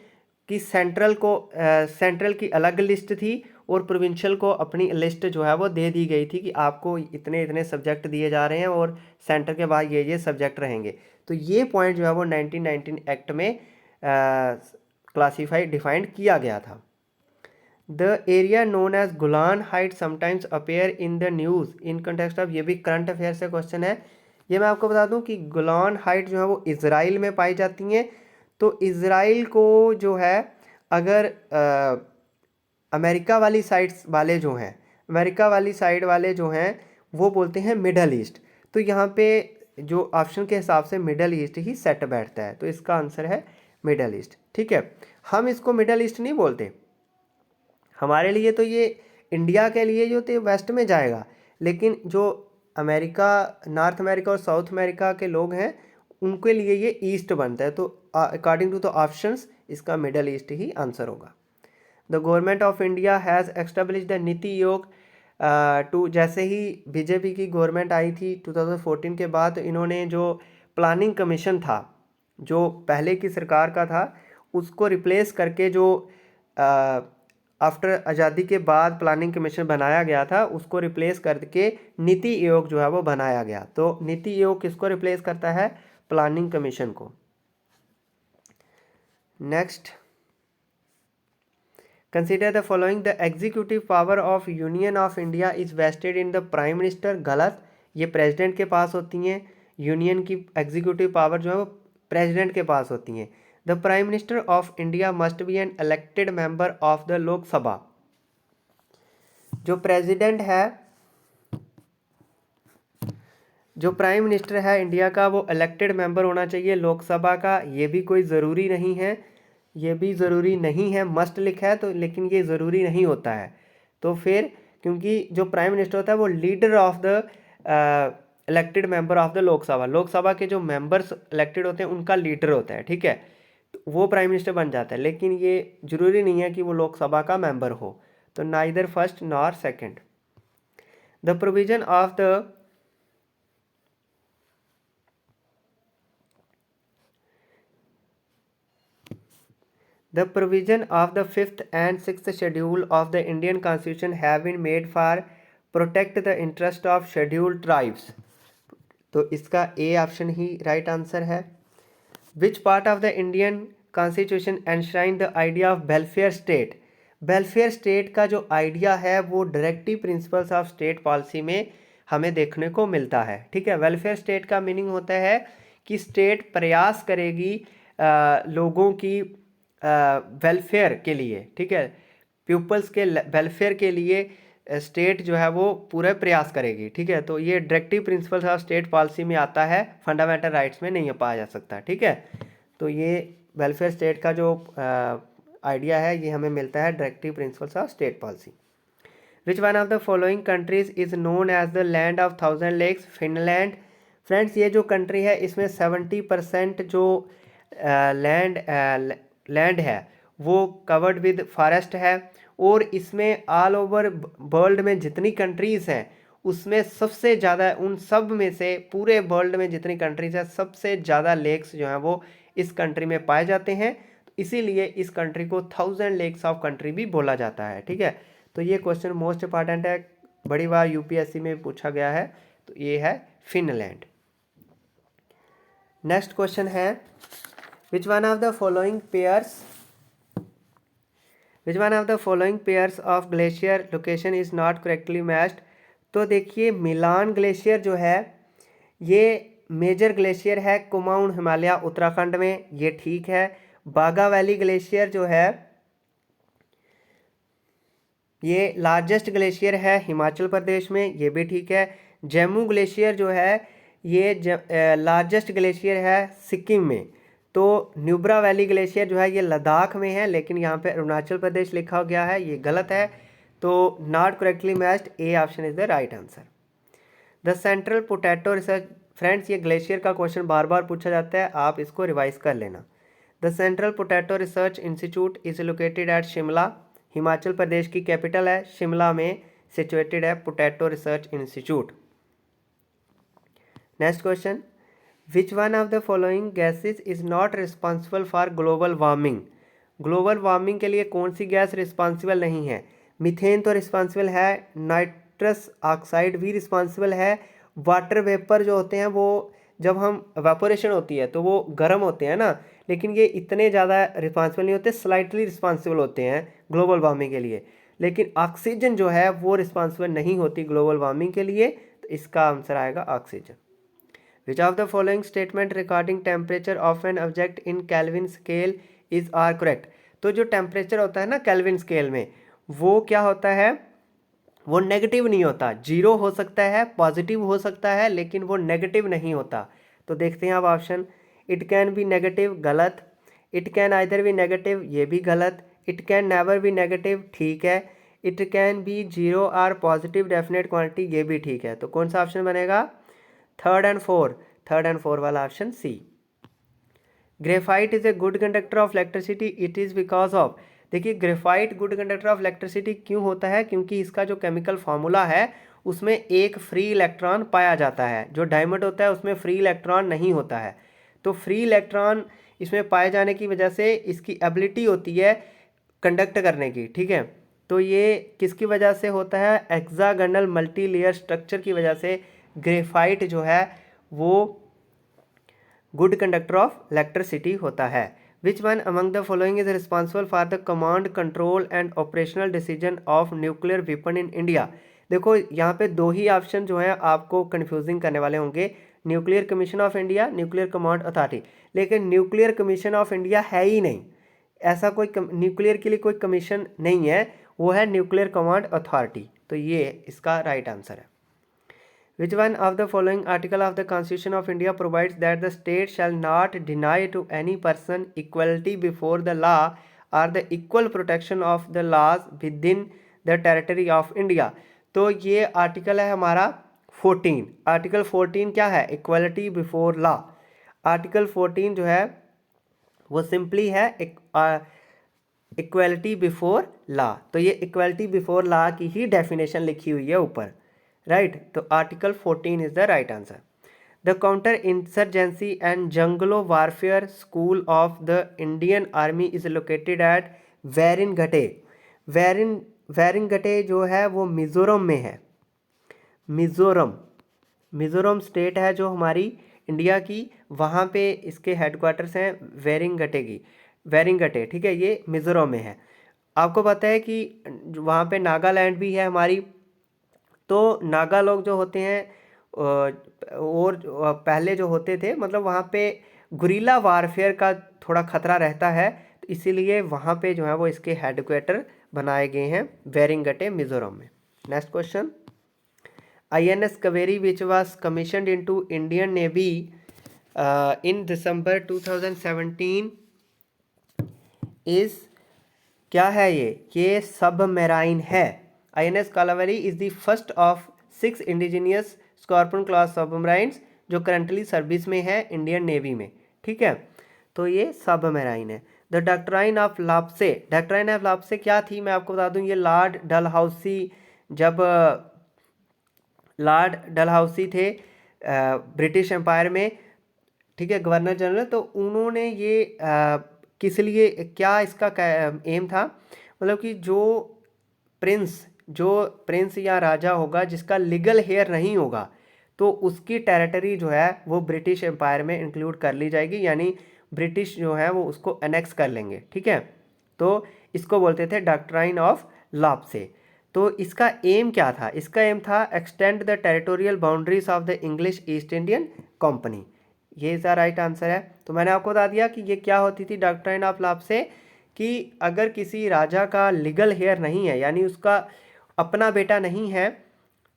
कि सेंट्रल को सेंट्रल की अलग लिस्ट थी और प्रोविंशियल को अपनी लिस्ट जो है वो दे दी गई थी कि आपको इतने इतने सब्जेक्ट दिए जा रहे हैं और सेंटर के बाद ये सब्जेक्ट रहेंगे। तो ये पॉइंट जो है वो 1919 एक्ट में क्लासीफाई डिफाइंड किया गया था। The area known as Golan height sometimes appear in the news in context of, ये भी करंट अफेयर से क्वेश्चन है। ये मैं आपको बता दूं कि गोलान हाइट जो है वो इज़राइल में पाई जाती हैं। तो इज़राइल को जो है अगर अमेरिका वाली साइड्स वाले जो हैं, अमेरिका वाली साइड वाले जो हैं वो बोलते हैं मिडल ईस्ट। तो यहाँ पे जो ऑप्शन के हिसाब से मिडल ईस्ट ही सेट बैठता है, तो इसका आंसर है मिडल ईस्ट, ठीक है। हम इसको मिडल ईस्ट नहीं बोलते, हमारे लिए तो ये इंडिया के लिए जो तो वेस्ट में जाएगा, लेकिन जो अमेरिका, नॉर्थ अमेरिका और साउथ अमेरिका के लोग हैं उनके लिए ये ईस्ट बनता है। तो अकॉर्डिंग टू द ऑप्शंस इसका मिडल ईस्ट ही आंसर होगा। The government of India has establish the NITI Aayog to, जैसे ही बीजेपी की गवर्नमेंट आई थी 2014 के बाद, इन्होंने जो प्लानिंग कमीशन था जो पहले की सरकार का था उसको रिप्लेस करके जो आफ्टर आज़ादी के बाद प्लानिंग कमीशन बनाया गया था उसको रिप्लेस करके नीति आयोग जो है वो बनाया गया। तो नीति आयोग किसको रिप्लेस करता है? प्लानिंग कमीशन को। Next, consider the following, the executive power of union of India is vested in the prime minister. गलत, ये प्रेसिडेंट के पास होती हैं। यूनियन की एग्जीक्यूटिव पावर जो है वो प्रेसिडेंट के पास होती हैं। The prime minister of India must be an elected member of the Lok Sabha. जो प्रेसिडेंट है जो प्राइम मिनिस्टर है इंडिया का वो इलेक्टेड मेंबर होना चाहिए लोकसभा का, ये भी कोई ज़रूरी नहीं है, ये भी ज़रूरी नहीं है, मस्ट लिखा है तो, लेकिन ये ज़रूरी नहीं होता है। तो फिर क्योंकि जो प्राइम मिनिस्टर होता है वो leader of the elected member of the Lok Sabha, Lok Sabha के जो मेंबर्स इलेक्टेड होते हैं उनका लीडर होता है, ठीक है, तो वो प्राइम मिनिस्टर बन जाता है, लेकिन ये ज़रूरी नहीं है कि वो लोकसभा का मेंबर हो। तो neither first nor second. The provision of the provision of the 5th and 6th schedule of the Indian Constitution have been made for protect the interest of scheduled tribes। तो इसका ए ऑप्शन ही राइट आंसर है। Which part of the Indian constitution enshrine the idea of welfare state. Welfare state का जो आइडिया है वो directive principles of state policy में हमें देखने को मिलता है, ठीक है। वेलफेयर स्टेट का मीनिंग होता है कि स्टेट प्रयास करेगी लोगों की वेलफेयर के लिए, ठीक है, पीपल्स के वेलफेयर के लिए स्टेट जो है वो पूरा प्रयास करेगी, ठीक है। तो ये directive principles of state policy में आता है, फंडामेंटल राइट्स में नहीं पाया जा सकता, ठीक है। तो ये वेलफेयर स्टेट का जो आइडिया है ये हमें मिलता है directive principles of state policy. Which one of the following countries is known as the land of 1000 lakes. Finland. Friends ये जो कंट्री है इसमें 70% जो लैंड है वो कवर्ड विद फॉरेस्ट है, और इसमें ऑल ओवर वर्ल्ड में जितनी कंट्रीज़ हैं उसमें सबसे ज़्यादा, उन सब में से पूरे वर्ल्ड में जितनी कंट्रीज़ हैं सबसे ज़्यादा लेक्स जो हैं वो इस कंट्री में पाए जाते हैं, इसीलिए इस कंट्री को 1000 लेक्स ऑफ कंट्री भी बोला जाता है, ठीक है। तो ये क्वेश्चन मोस्ट इंपॉर्टेंट है, बड़ी बार यूपीएससी में पूछा गया है, तो ये है फिनलैंड। नेक्स्ट क्वेश्चन है which one of the following pairs of glacier location is not correctly matched. तो देखिए मिलान ग्लेशियर जो है ये मेजर ग्लेशियर है कुमाऊं हिमालय उत्तराखंड में, ये ठीक है। बागा वैली ग्लेशियर जो है ये लार्जेस्ट ग्लेशियर है हिमाचल प्रदेश में, ये भी ठीक है। जम्मू ग्लेशियर जो है ये लार्जेस्ट ग्लेशियर है सिक्किम में। तो न्यूब्रा वैली ग्लेशियर जो है ये लद्दाख में है, लेकिन यहाँ पे अरुणाचल प्रदेश लिखा गया है, ये गलत है। तो not correctly matched, A option is the right answer. The central potato research. Friends ये ग्लेशियर का क्वेश्चन बार बार पूछा जाता है, आप इसको रिवाइज कर लेना। The central potato research institute is located at Shimla. Himachal Pradesh की कैपिटल है, शिमला में सिचुएटेड है potato research institute. Next question, which one of the following gases is not responsible for global warming. Global warming के लिए कौन सी गैस रिस्पॉन्सिबल नहीं है। मीथेन तो रिस्पॉन्सिबल है, नाइट्रस ऑक्साइड भी रिस्पॉन्सिबल है, वाटर वेपर जो होते हैं वो जब हम वेपोरेशन होती है तो वो गर्म होते हैं ना, लेकिन ये इतने ज़्यादा रिस्पॉन्सिबल नहीं होते, स्लाइटली रिस्पॉन्सिबल होते हैं ग्लोबल वार्मिंग के लिए। लेकिन ऑक्सीजन जो है वो रिस्पॉन्सिबल नहीं होती ग्लोबल वार्मिंग के लिए, तो इसका आंसर आएगा oxygen. Which of the following statement regarding temperature of an object in Kelvin scale is are correct. तो जो टेम्परेचर होता है ना केल्विन स्केल में, वो क्या होता है, वो नेगेटिव नहीं होता, जीरो हो सकता है, पॉजिटिव हो सकता है, लेकिन वो नेगेटिव नहीं होता। तो देखते हैं आप option. It can be negative, गलत। It can either be negative, ये भी गलत। It can never be negative, ठीक है। It can be zero or positive definite quantity, ये भी ठीक है। तो कौन सा ऑप्शन बनेगा, थर्ड एंड फोर वाला option C. Graphite is a good conductor of electricity, it is because of. देखिए graphite good conductor of electricity क्यों होता है, क्योंकि इसका जो केमिकल फार्मूला है उसमें एक फ्री इलेक्ट्रॉन पाया जाता है। जो डायमंड होता है उसमें फ्री इलेक्ट्रॉन नहीं होता है, तो फ्री इलेक्ट्रॉन इसमें पाए जाने की वजह से इसकी एबिलिटी होती है कंडक्ट करने की, ठीक है। तो ये किसकी वजह से होता है, हेक्सागोनल मल्टी लेयर स्ट्रक्चर की वजह से ग्रेफाइट जो है वो गुड कंडक्टर ऑफ इलेक्ट्रिसिटी होता है। Which one among the following is responsible for the command control and operational decision of nuclear weapon in India. देखो यहाँ पे दो ही ऑप्शन जो हैं आपको कंफ्यूजिंग करने वाले होंगे, nuclear commission of India, nuclear command authority. लेकिन न्यूक्लियर कमीशन ऑफ इंडिया है ही नहीं, ऐसा कोई न्यूक्लियर के लिए कोई कमीशन नहीं है, वो है न्यूक्लियर कमांड अथॉरिटी। तो ये इसका राइट आंसर है। Which one of the following article of the Constitution of India provides that the state shall not deny to any person equality before the law or the equal protection of the laws within the territory of India? तो ये आर्टिकल है हमारा 14। आर्टिकल 14 क्या है? Equality before law. आर्टिकल 14 जो है वो सिंपली है इक्वलिटी बिफोर लॉ। तो ये इक्वलिटी बिफोर लॉ की ही डेफिनेशन लिखी हुई है ऊपर, राइट। तो article 14 is the right answer. The counter insurgency and jungle warfare school of the Indian army is located at Vairengte. Vairengte जो है वो मिजोरम में है। मिजोरम स्टेट है जो हमारी इंडिया की, वहाँ पे इसके हेडक्वार्टर्स हैं वैरिंगटे, ठीक है, ये मिजोरम में है। आपको पता है कि वहाँ पे नागालैंड भी है हमारी। तो नागा लोग जो होते हैं और पहले जो होते थे, मतलब वहाँ पे गुरिल्ला वारफेयर का थोड़ा खतरा रहता है, तो इसीलिए वहाँ पे जो है वो इसके हेडक्वार्टर बनाए गए हैं वैरिंगटे मिजोरम में। Next question, INS Kaveri which was commissioned into Indian Navy in December 2017 is क्या है ये सबमरीन है। INS Kaveri is the first of 6 indigenous Scorpion class submarines जो करंटली सर्विस में है इंडियन नेवी में, ठीक है। तो ये सबमरीन है। The doctrine of lapse, doctrine of lapse क्या थी मैं आपको बता दूं, ये लॉर्ड डलहौसी, जब लॉर्ड डलहौसी थे ब्रिटिश एम्पायर में, ठीक है, गवर्नर जनरल, तो उन्होंने ये किस लिए, क्या इसका एम था, मतलब कि जो प्रिंस या राजा होगा जिसका लीगल हेयर नहीं होगा तो उसकी टेरिटरी जो है वो ब्रिटिश एम्पायर में इंक्लूड कर ली जाएगी, यानी ब्रिटिश जो है वो उसको एनेक्स कर लेंगे, ठीक है। तो इसको बोलते थे डॉक्ट्राइन ऑफ लाप्से। तो इसका एम क्या था? इसका एम था extend the territorial boundaries of the English east Indian company. ये इसका राइट आंसर है। तो मैंने आपको बता दिया कि ये क्या होती थी डॉक्ट्राइन ऑफ लाप्से, कि अगर किसी राजा का लीगल हेयर नहीं है, यानी उसका अपना बेटा नहीं है,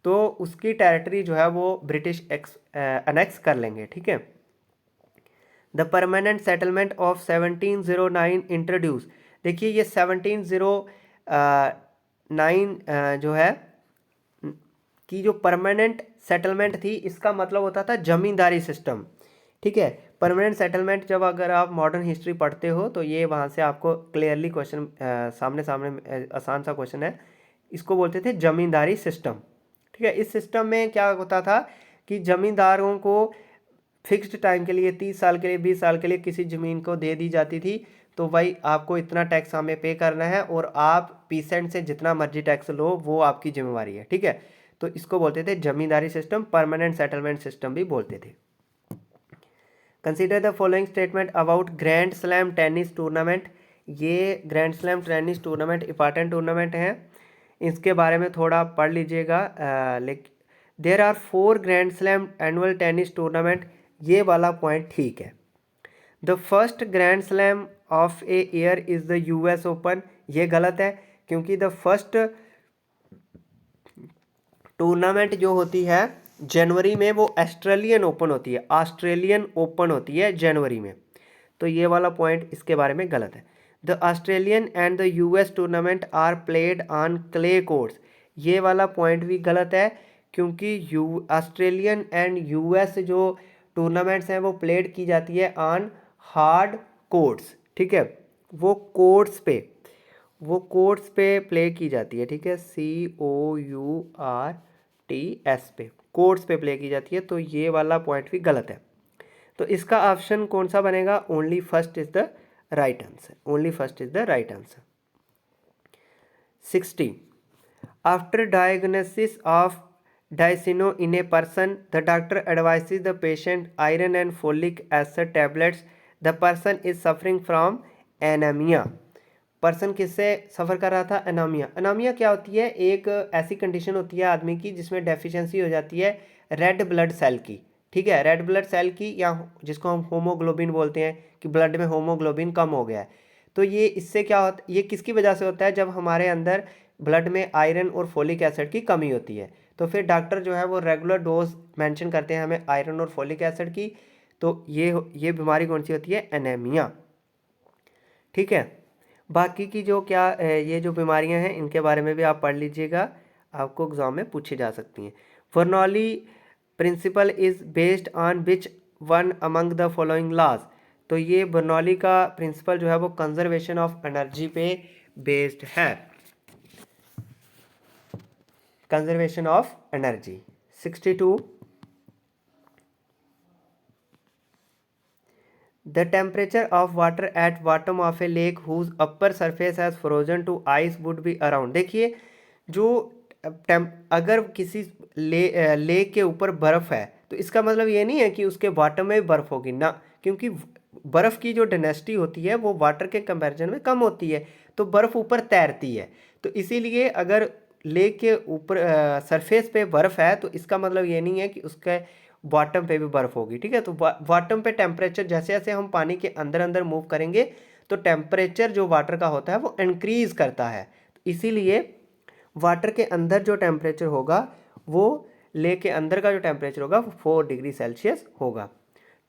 तो उसकी टेरिटरी जो है वो ब्रिटिश एनेक्स कर लेंगे, ठीक है। The permanent settlement of 1709 introduce, देखिए ये 1709 जो है कि जो परमानेंट सेटलमेंट थी, इसका मतलब होता था जमींदारी सिस्टम, ठीक है। परमानेंट सेटलमेंट जब अगर आप मॉडर्न हिस्ट्री पढ़ते हो तो ये वहाँ से आपको क्लियरली क्वेश्चन सामने आसान सा क्वेश्चन है, इसको बोलते थे जमींदारी सिस्टम, ठीक है। इस सिस्टम में क्या होता था कि जमींदारों को फिक्स्ड टाइम के लिए 30 साल के लिए 20 साल के लिए किसी ज़मीन को दे दी जाती थी, तो भाई आपको इतना टैक्स हमें पे करना है और आप पीसेंट से जितना मर्जी टैक्स लो वो आपकी जिम्मेवारी है, ठीक है। तो इसको बोलते थे zamindari system, permanent settlement system भी बोलते थे। Consider the following statement about grand slam tennis tournament. ये grand slam tennis tournament important tournament है, इसके बारे में थोड़ा पढ़ लीजिएगा। There are 4 grand slam annual tennis tournament, ये वाला पॉइंट ठीक है। The first grand slam of a year is the US open, ये गलत है, क्योंकि द फर्स्ट टूर्नामेंट जो होती है जनवरी में वो ऑस्ट्रेलियन ओपन होती है, ऑस्ट्रेलियन ओपन होती है जनवरी में, तो ये वाला पॉइंट इसके बारे में गलत है। The Australian and the US tournament are played on clay courts, ये वाला पॉइंट भी गलत है, क्योंकि ऑस्ट्रेलियन एंड US जो टूर्नामेंट्स हैं वो प्लेड की जाती है ऑन हार्ड कोर्ट्स, ठीक है, वो कोर्ट्स पे प्ले की जाती है, ठीक है, COURTS पे, कोर्ट्स पे प्ले की जाती है, तो ये वाला पॉइंट भी गलत है। तो इसका ऑप्शन कौन सा बनेगा? Only first is the right answer, only first is the right answer. 60 after diagnosis of डायसिनो in a person the doctor advises the patient iron and folic acid tablets, the person is suffering from anaemia. Person किससे सफ़र कर रहा था? एनीमिया। एनीमिया क्या होती है? एक ऐसी कंडीशन होती है आदमी की जिसमें डेफिशिएंसी हो जाती है रेड ब्लड सेल की, ठीक है, रेड ब्लड सेल की, या जिसको हम होमोग्लोबिन बोलते हैं कि ब्लड में होमोग्लोबिन कम हो गया है। तो ये इससे क्या होता है, ये किसकी वजह से होता है? जब हमारे अंदर ब्लड में आयरन और फोलिक एसिड की कमी होती है, तो फिर डॉक्टर जो है वो रेगुलर डोज मेंशन करते हैं हमें आयरन और फोलिक एसिड की। तो ये बीमारी कौन सी होती है? एनीमिया। ठीक है, बाकी की जो क्या ये जो बीमारियां हैं इनके बारे में भी आप पढ़ लीजिएगा, आपको एग्जाम में पूछी जा सकती हैं। Bernoulli principle is based on which one among the following laws. तो ये बर्नौली का प्रिंसिपल जो है वो कंजर्वेशन ऑफ एनर्जी पे बेस्ड है। Conservation of energy. 62 The temperature of water at bottom of a lake whose upper surface has frozen to ice would be around। देखिए जो अगर किसी लेक के ऊपर बर्फ़ है तो इसका मतलब ये नहीं है कि उसके बॉटम में भी बर्फ़ होगी ना, क्योंकि बर्फ़ की जो डेंसिटी होती है वो वाटर के कंपैरिजन में कम होती है, तो बर्फ़ ऊपर तैरती है। तो इसीलिए अगर लेक के ऊपर सरफेस पे बर्फ़ है तो इसका मतलब ये नहीं है कि उसके बॉटम पे भी बर्फ़ होगी। ठीक है, तो बॉटम पे टेम्परेचर जैसे जैसे हम पानी के अंदर अंदर मूव करेंगे तो टेम्परेचर जो वाटर का होता है वो इंक्रीज़ करता है। तो इसीलिए वाटर के अंदर जो टेम्परेचर होगा वो लेक के अंदर का जो टेम्परेचर होगा वो 4 डिग्री सेल्सियस होगा।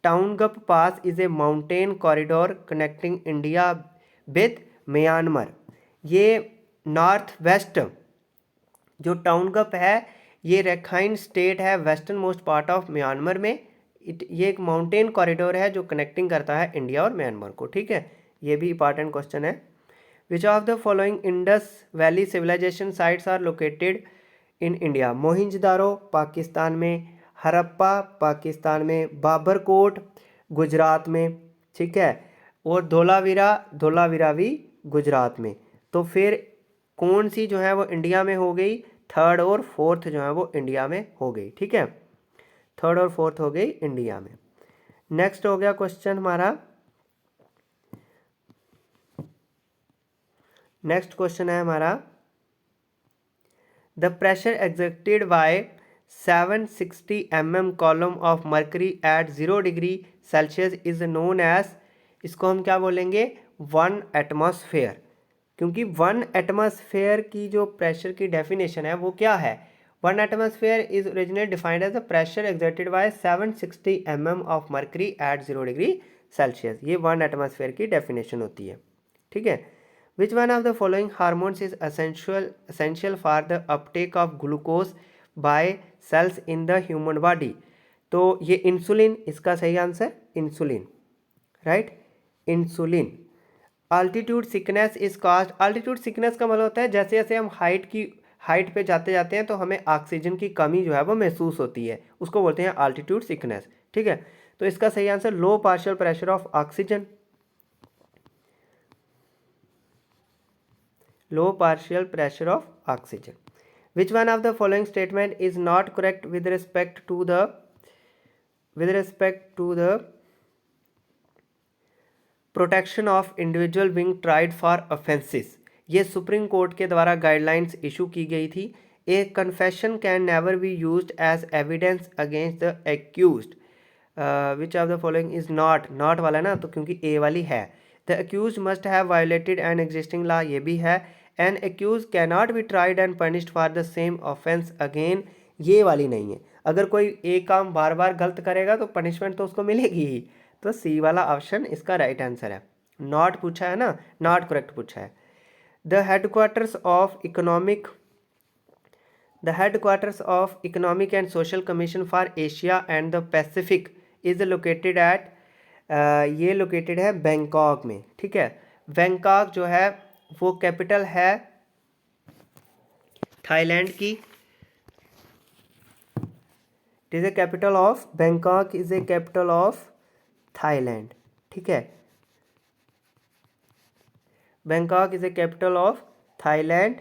Taungup pass is a mountain corridor connecting India with Myanmar. ये नॉर्थ वेस्ट जो टाउनगप है ये रखाइन स्टेट है, western most part of Myanmar में। ये एक माउंटेन कॉरिडोर है जो कनेक्टिंग करता है इंडिया और म्यांमार को। ठीक है, ये भी इंपॉर्टेंट क्वेश्चन है। Which of the following Indus valley civilization sites are located in India. Mohenjodaro Pakistan में, हड़प्पा पाकिस्तान में, बाबरकोट गुजरात में। ठीक है, और धोलावीरा भी गुजरात में। तो फिर कौन सी जो है वो इंडिया में हो गई? थर्ड और फोर्थ जो है वो इंडिया में हो गई। ठीक है, थर्ड और फोर्थ हो गई इंडिया में। नेक्स्ट हो गया क्वेश्चन हमारा, नेक्स्ट क्वेश्चन है हमारा the pressure exerted by 760 mm column of mercury at 0 degree Celsius is known as, इसको हम क्या बोलेंगे? 1 एटमॉस्फेयर। क्योंकि 1 एटमॉस्फेयर की जो प्रेशर की डेफिनेशन है वो क्या है? 1 atmosphere is originally defined as the pressure exerted by 760 mm of mercury at 0 degree Celsius. ये 1 एटमॉस्फेयर की डेफिनेशन होती है। ठीक है, which one of the following hormones is essential for the uptake of glucose by cells in the human body. तो ये इंसुलिन, इसका सही answer insulin, right, insulin. Altitude sickness is caused, altitude sickness का मतलब होता है जैसे जैसे हम हाइट पे जाते जाते हैं तो हमें ऑक्सीजन की कमी जो है वो महसूस होती है, उसको बोलते हैं अल्टीट्यूड सिकनेस। ठीक है, तो इसका सही answer low partial pressure of oxygen, low partial pressure of oxygen. Which one of the following statement is not correct with respect to the protection of individual being tried for offences. ये सुप्रीम कोर्ट के द्वारा गाइडलाइंस इशू की गई थी। A confession can never be used as evidence against the accused. Which of the following is not वाला ना, तो क्योंकि ए वाली है। The accused must have violated an existing law, ये भी है। An accused can not be tried and punished for the same offence again, ये वाली नहीं है। अगर कोई एक काम बार बार गलत करेगा तो पनिशमेंट तो उसको मिलेगी ही। तो सी वाला ऑप्शन इसका राइट आंसर है। नॉट पूछा है ना, नॉट करेक्ट पूछा है। The headquarters of economic and social commission for Asia and the Pacific is located eight, ये लोकेटेड है बैंकॉक में। ठीक है, बैंकॉक जो है वो कैपिटल है थाईलैंड की। It is a capital of, Bangkok is a capital of Thailand. ठीक है, Bangkok is a capital of Thailand.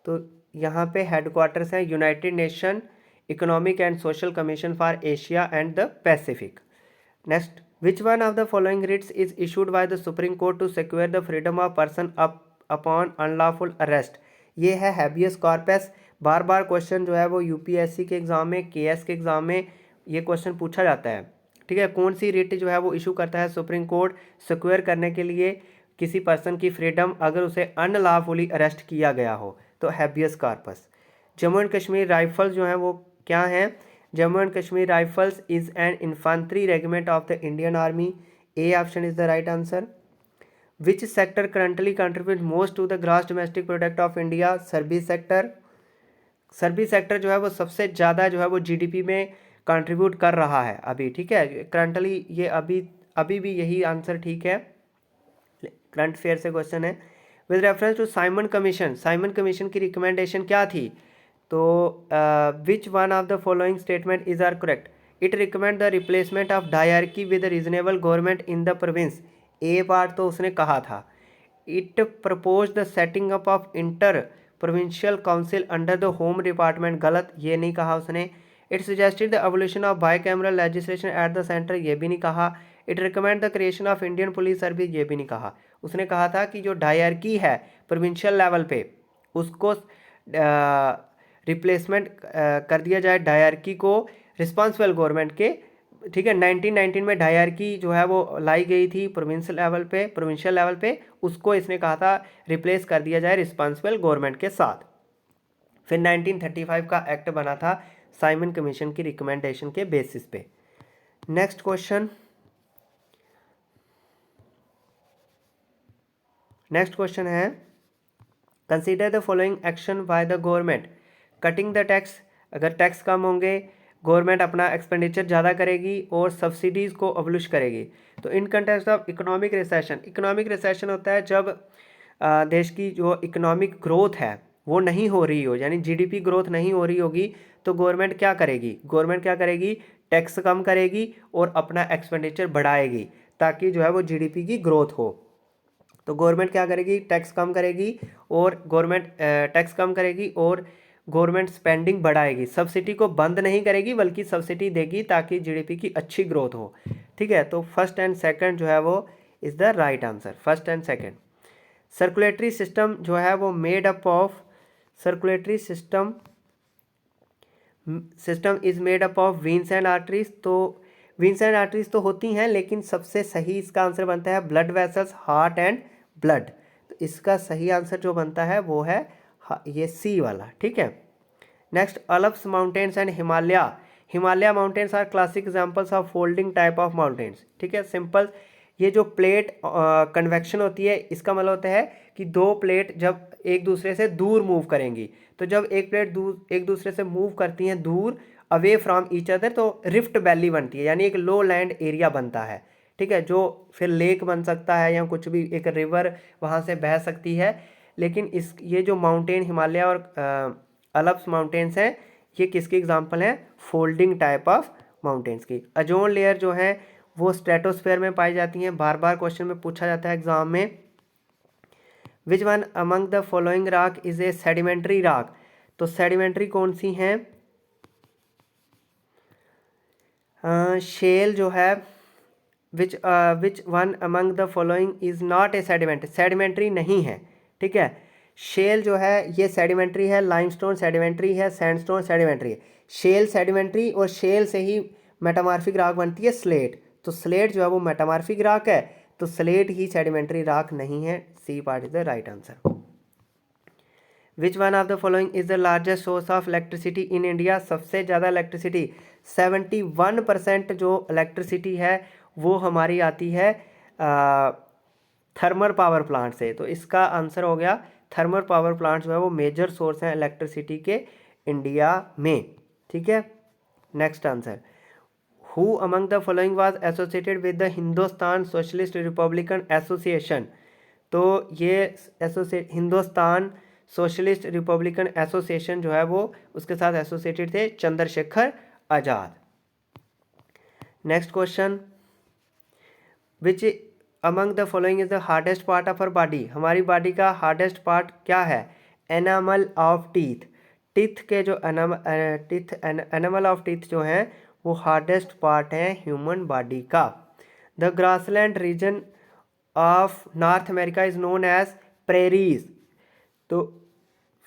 तो यहाँ पे हेडक्वार्टर्स हैं United Nation economic and social commission for Asia and the Pacific. Next, which one of the following writs is issued by the supreme court to secure the freedom of person upon unlawful arrest. ये है हैबियस कॉर्पस। बार बार क्वेश्चन जो है वो यूपीएससी के एग्जाम में, केएस के एग्जाम में ये क्वेश्चन पूछा जाता है। ठीक है, कौन सी रिट जो है वो इशू करता है सुप्रीम कोर्ट सिक्योर करने के लिए किसी पर्सन की फ्रीडम अगर उसे अनलॉफुली अरेस्ट किया गया हो? तो habeas corpus. Jammu and Kashmir rifles जो हैं वो क्या हैं? Jammu and Kashmir rifles is an infantry regiment of the Indian army. A option is the right answer. Which sector currently contribute most to the gross domestic product of India? Service sector. Service sector जो है वो सबसे ज़्यादा जो है वो जीडीपी में कंट्रीब्यूट कर रहा है अभी, ठीक है। करंटली ये अभी अभी भी यही आंसर ठीक है। करंट अफेयर से क्वेश्चन है। With reference to Simon commission, Simon commission की रिकमेंडेशन क्या थी? तो which one of the following statement is are correct? It recommend the replacement of dyarchy with reasonable government in the province. A part तो उसने कहा था। It propose the setting up of inter provincial council under the home department. गलत, ये नहीं कहा उसने। It suggested the evolution of by cameral legislation at the centre, ये भी नहीं कहा। It recommend the creation of Indian police service, ये भी नहीं कहा। उसने कहा था कि जो डायरकी है प्रोविंशियल लेवल पे उसको रिप्लेसमेंट कर दिया जाए डायरकी को रिस्पॉन्सिबल गवर्नमेंट के, ठीक है। 1919 में डायरकी जो है वो लाई गई थी प्रोविंशियल लेवल पे, उसको इसने कहा था रिप्लेस कर दिया जाए रिस्पॉन्सिबल गवर्नमेंट के साथ। फिर 1935 का एक्ट बना था साइमन कमीशन की रिकमेंडेशन के बेसिस पे। नेक्स्ट क्वेश्चन है consider the following action by the government. Cutting the tax, अगर टैक्स कम होंगे गवर्नमेंट अपना एक्सपेंडिचर ज़्यादा करेगी और सब्सिडीज़ को अबलिश करेगी। तो इन context of economic recession, economic recession होता है जब देश की जो इकोनॉमिक ग्रोथ है वो नहीं हो रही हो, यानी जीडीपी ग्रोथ नहीं हो रही होगी, तो गवर्नमेंट क्या करेगी? टैक्स कम करेगी और अपना एक्सपेंडिचर बढ़ाएगी ताकि जो है वो जीडीपी की ग्रोथ हो। तो गवर्नमेंट क्या करेगी? टैक्स कम करेगी और गवर्नमेंट स्पेंडिंग बढ़ाएगी। सब्सिडी को बंद नहीं करेगी बल्कि सब्सिडी देगी ताकि जीडीपी की अच्छी ग्रोथ हो, ठीक है। तो फर्स्ट एंड सेकंड जो है वो is the right answer, first and second. Circulatory system जो है वो made up of, circulatory system is made up of veins and arteries. तो वेन्स एंड आर्टरीज तो होती हैं, लेकिन सबसे सही इसका आंसर बनता है blood vessels, heart and blood. तो इसका सही आंसर जो बनता है वो है ये सी वाला, ठीक है। Next, Alps mountains and Himalaya mountains are classic examples of folding type of mountains, ठीक है। सिंपल, ये जो प्लेट कन्वेक्शन होती है इसका मतलब होता है कि दो प्लेट जब एक दूसरे से दूर मूव करेंगी, तो जब एक प्लेट दूर एक दूसरे से मूव करती हैं दूर अवे फ्रॉम ईच अदर, तो रिफ्ट वैली बनती है, यानी एक लो लैंड एरिया बनता है, ठीक है। जो फिर लेक बन सकता है या कुछ भी, एक रिवर वहाँ से बह सकती है। लेकिन ये जो माउंटेन हिमालय और अलप्स माउंटेन्स हैं, ये किसके एग्जाम्पल हैं? फोल्डिंग टाइप ऑफ माउंटेन्स की। ओजोन लेयर जो है वो स्ट्रेटोस्फेयर में पाई जाती हैं। बार बार क्वेश्चन में पूछा जाता है एग्जाम में। विच one among the following rock is a sedimentary rock? तो सेडिमेंट्री कौन सी हैं? शेल जो है, which one among the following is not a sedimentary नहीं है, ठीक है। शेल जो है ये सेडिमेंट्री है, लाइमस्टोन सेडिमेंट्री है, सैंडस्टोन सेडिमेंट्री है। शेल सेडिमेंट्री, और शेल से ही मेटामॉर्फिक रॉक बनती है स्लेट। तो स्लेट जो है वो मेटामॉर्फिक रॉक है, तो स्लेट ही सेडिमेंट्री रॉक नहीं है। C part is the right answer. Which one of the following is the largest source of electricity in India? सबसे ज़्यादा इलेक्ट्रिसिटी 71% जो इलेक्ट्रिसिटी है वो हमारी आती है थर्मल पावर प्लांट से। तो इसका आंसर हो गया थर्मल पावर प्लांट जो है वो मेजर सोर्स है इलेक्ट्रिसिटी के इंडिया में, ठीक है। Next answer, who among the following was associated with the Hindustan socialist Republican association? तो ये हिंदुस्तान सोशलिस्ट रिपब्लिकन एसोसिएशन जो है वो उसके साथ एसोसिएटेड थे Chandrashekhar Azad. Next question, which among the following is the hardest part of our body? हमारी बॉडी का हार्डेस्ट पार्ट क्या है? Enamel of teeth. टीथ के जो एनामल ऑफ टीथ जो हैं वो हार्डेस्ट पार्ट है ह्यूमन बॉडी का। The grassland region of North America is known as prairies. तो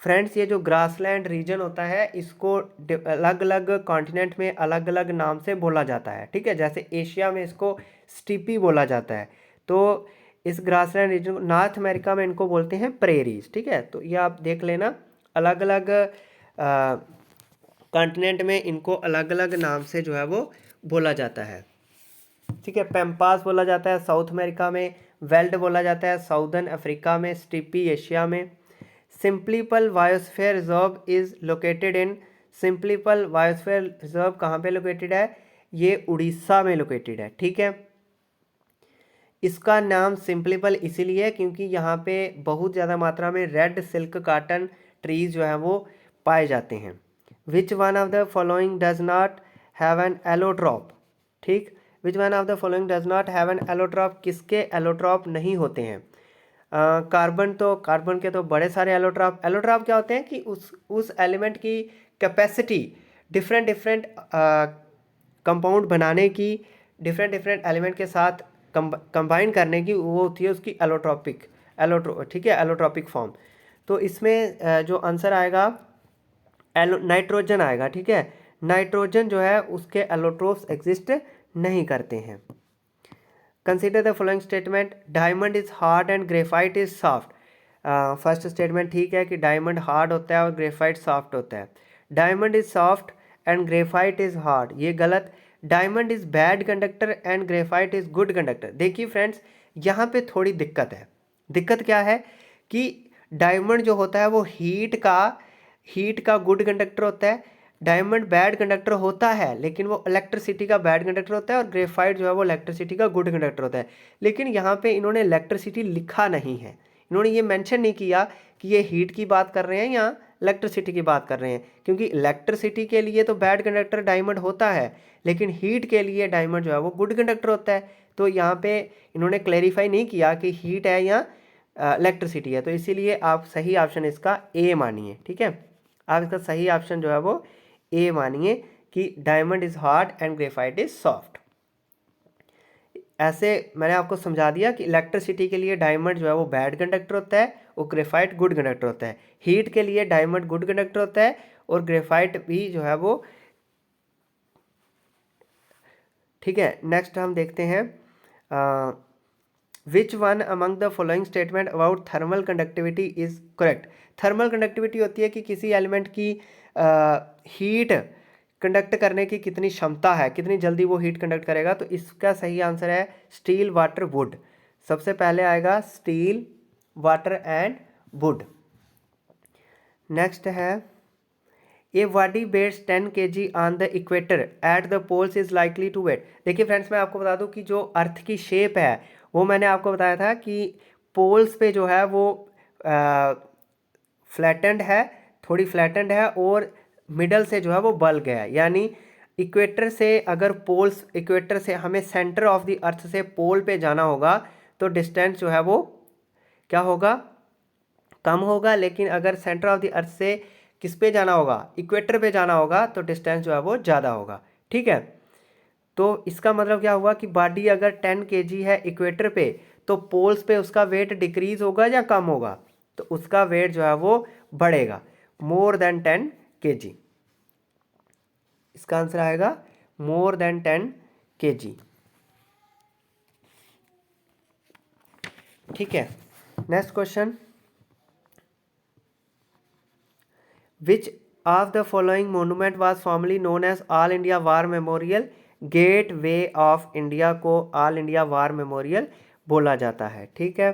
फ्रेंड्स, ये जो ग्रासलैंड रीजन होता है इसको अलग अलग कॉन्टिनेंट में अलग अलग नाम से बोला जाता है, ठीक है। जैसे एशिया में इसको स्टीपी बोला जाता है, तो इस ग्रासलैंड रीजन, नॉर्थ अमेरिका में इनको बोलते हैं प्रेरीज, ठीक है। तो ये आप देख लेना, अलग अलग कॉन्टिनेंट में इनको अलग अलग नाम से जो है वो बोला जाता है। ठीक है, पैम्पास बोला जाता है साउथ अमेरिका में, वेल्ड बोला जाता है साउदर्न अफ्रीका में, स्टीपी एशिया में। Similipal biosphere reserve is located in, Similipal biosphere reserve कहाँ पे लोकेटेड है? ये उड़ीसा में लोकेटेड है। ठीक है, इसका नाम सिम्प्लीपल इसीलिए क्योंकि यहाँ पे बहुत ज़्यादा मात्रा में रेड सिल्क काटन ट्रीज जो है वो पाए जाते हैं। Which one of the following does not have an allotrope? ठीक, which one of the following does not have an allotrope? किसके एलोट्रॉप नहीं होते हैं? कार्बन, तो कार्बन के तो बड़े सारे एलोट्रॉप। एलोट्रॉप क्या होते हैं कि उस एलिमेंट की कैपेसिटी डिफरेंट डिफरेंट कंपाउंड बनाने की, डिफरेंट डिफरेंट एलिमेंट के साथ कंबाइन करने की वो होती है उसकी ठीक है, एलोट्रॉपिक फॉर्म। तो इसमें जो आंसर आएगा नाइट्रोजन आएगा। ठीक है, नाइट्रोजन जो है उसके एलोट्रोप्स एग्जिस्ट नहीं करते हैं। Consider the following statement, diamond is hard and graphite is soft. First statement ठीक है कि डायमंड हार्ड होता है और ग्रेफाइट सॉफ्ट होता है। Diamond is soft and graphite is hard, ये गलत। Diamond is bad conductor and graphite is good conductor. देखिए फ्रेंड्स, यहाँ पे थोड़ी दिक्कत है। दिक्कत क्या है कि डायमंड जो होता है वो हीट का गुड कंडक्टर होता है, डायमंड बैड कंडक्टर होता है लेकिन वो इलेक्ट्रिसिटी का बैड कंडक्टर होता है, और ग्रेफाइट जो है वो इलेक्ट्रिसिटी का गुड कंडक्टर होता है। लेकिन यहाँ पे इन्होंने इलेक्ट्रिसिटी लिखा नहीं है, इन्होंने ये मेंशन नहीं किया कि ये हीट की बात कर रहे हैं या इलेक्ट्रिसिटी की बात कर रहे हैं, क्योंकि इलेक्ट्रिसिटी के लिए तो बैड कंडक्टर डायमंड होता है लेकिन हीट के लिए डायमंड जो है वो गुड कंडक्टर होता है। तो यहाँ पे इन्होंने क्लैरिफाई नहीं किया कि हीट है या इलेक्ट्रिसिटी है, तो इसीलिए आप सही ऑप्शन इसका ए मानिए। ठीक है, आप इसका सही ऑप्शन जो है वो ए मानिए कि diamond is hard and graphite is soft. ऐसे मैंने आपको समझा दिया कि इलेक्ट्रिसिटी के लिए डायमंड जो है वो बैड कंडक्टर होता है और ग्रेफाइट गुड कंडक्टर होता है। हीट के लिए डायमंड गुड कंडक्टर होता है और ग्रेफाइट भी जो है वो। ठीक है, नेक्स्ट हम देखते हैं which one among the following statement about thermal conductivity is correct. Thermal conductivity होती है कि किसी एलिमेंट की हीट कंडक्ट करने की कितनी क्षमता है, कितनी जल्दी वो हीट कंडक्ट करेगा। तो इसका सही आंसर है स्टील, वाटर, वुड। सबसे पहले आएगा steel, water and wood. Next है a body weights 10 kg on the equator at the poles is likely to weigh. देखिए फ्रेंड्स, मैं आपको बता दूं कि जो अर्थ की शेप है वो मैंने आपको बताया था कि पोल्स पे जो है वो फ्लैटेंड है, थोड़ी फ्लैटेंड है, और मिडल से जो है वो बल्क है। यानी इक्वेटर से अगर पोल्स, इक्वेटर से हमें सेंटर ऑफ द अर्थ से पोल पे जाना होगा तो डिस्टेंस जो है वो क्या होगा, कम होगा। लेकिन अगर सेंटर ऑफ द अर्थ से किस पे जाना होगा, इक्वेटर पे जाना होगा, तो डिस्टेंस जो है वो ज़्यादा होगा। ठीक है, तो इसका मतलब क्या हुआ कि बॉडी अगर 10 kg है इक्वेटर पे, तो पोल्स पे उसका वेट डिक्रीज होगा या कम होगा? तो उसका वेट जो है वो बढ़ेगा, मोर देन 10 kg। इसका आंसर आएगा मोर देन 10 kg। ठीक है, next question, which of the following monument was formerly known as all India war memorial. Gateway of India को ऑल इंडिया वार मेमोरियल बोला जाता है। ठीक है,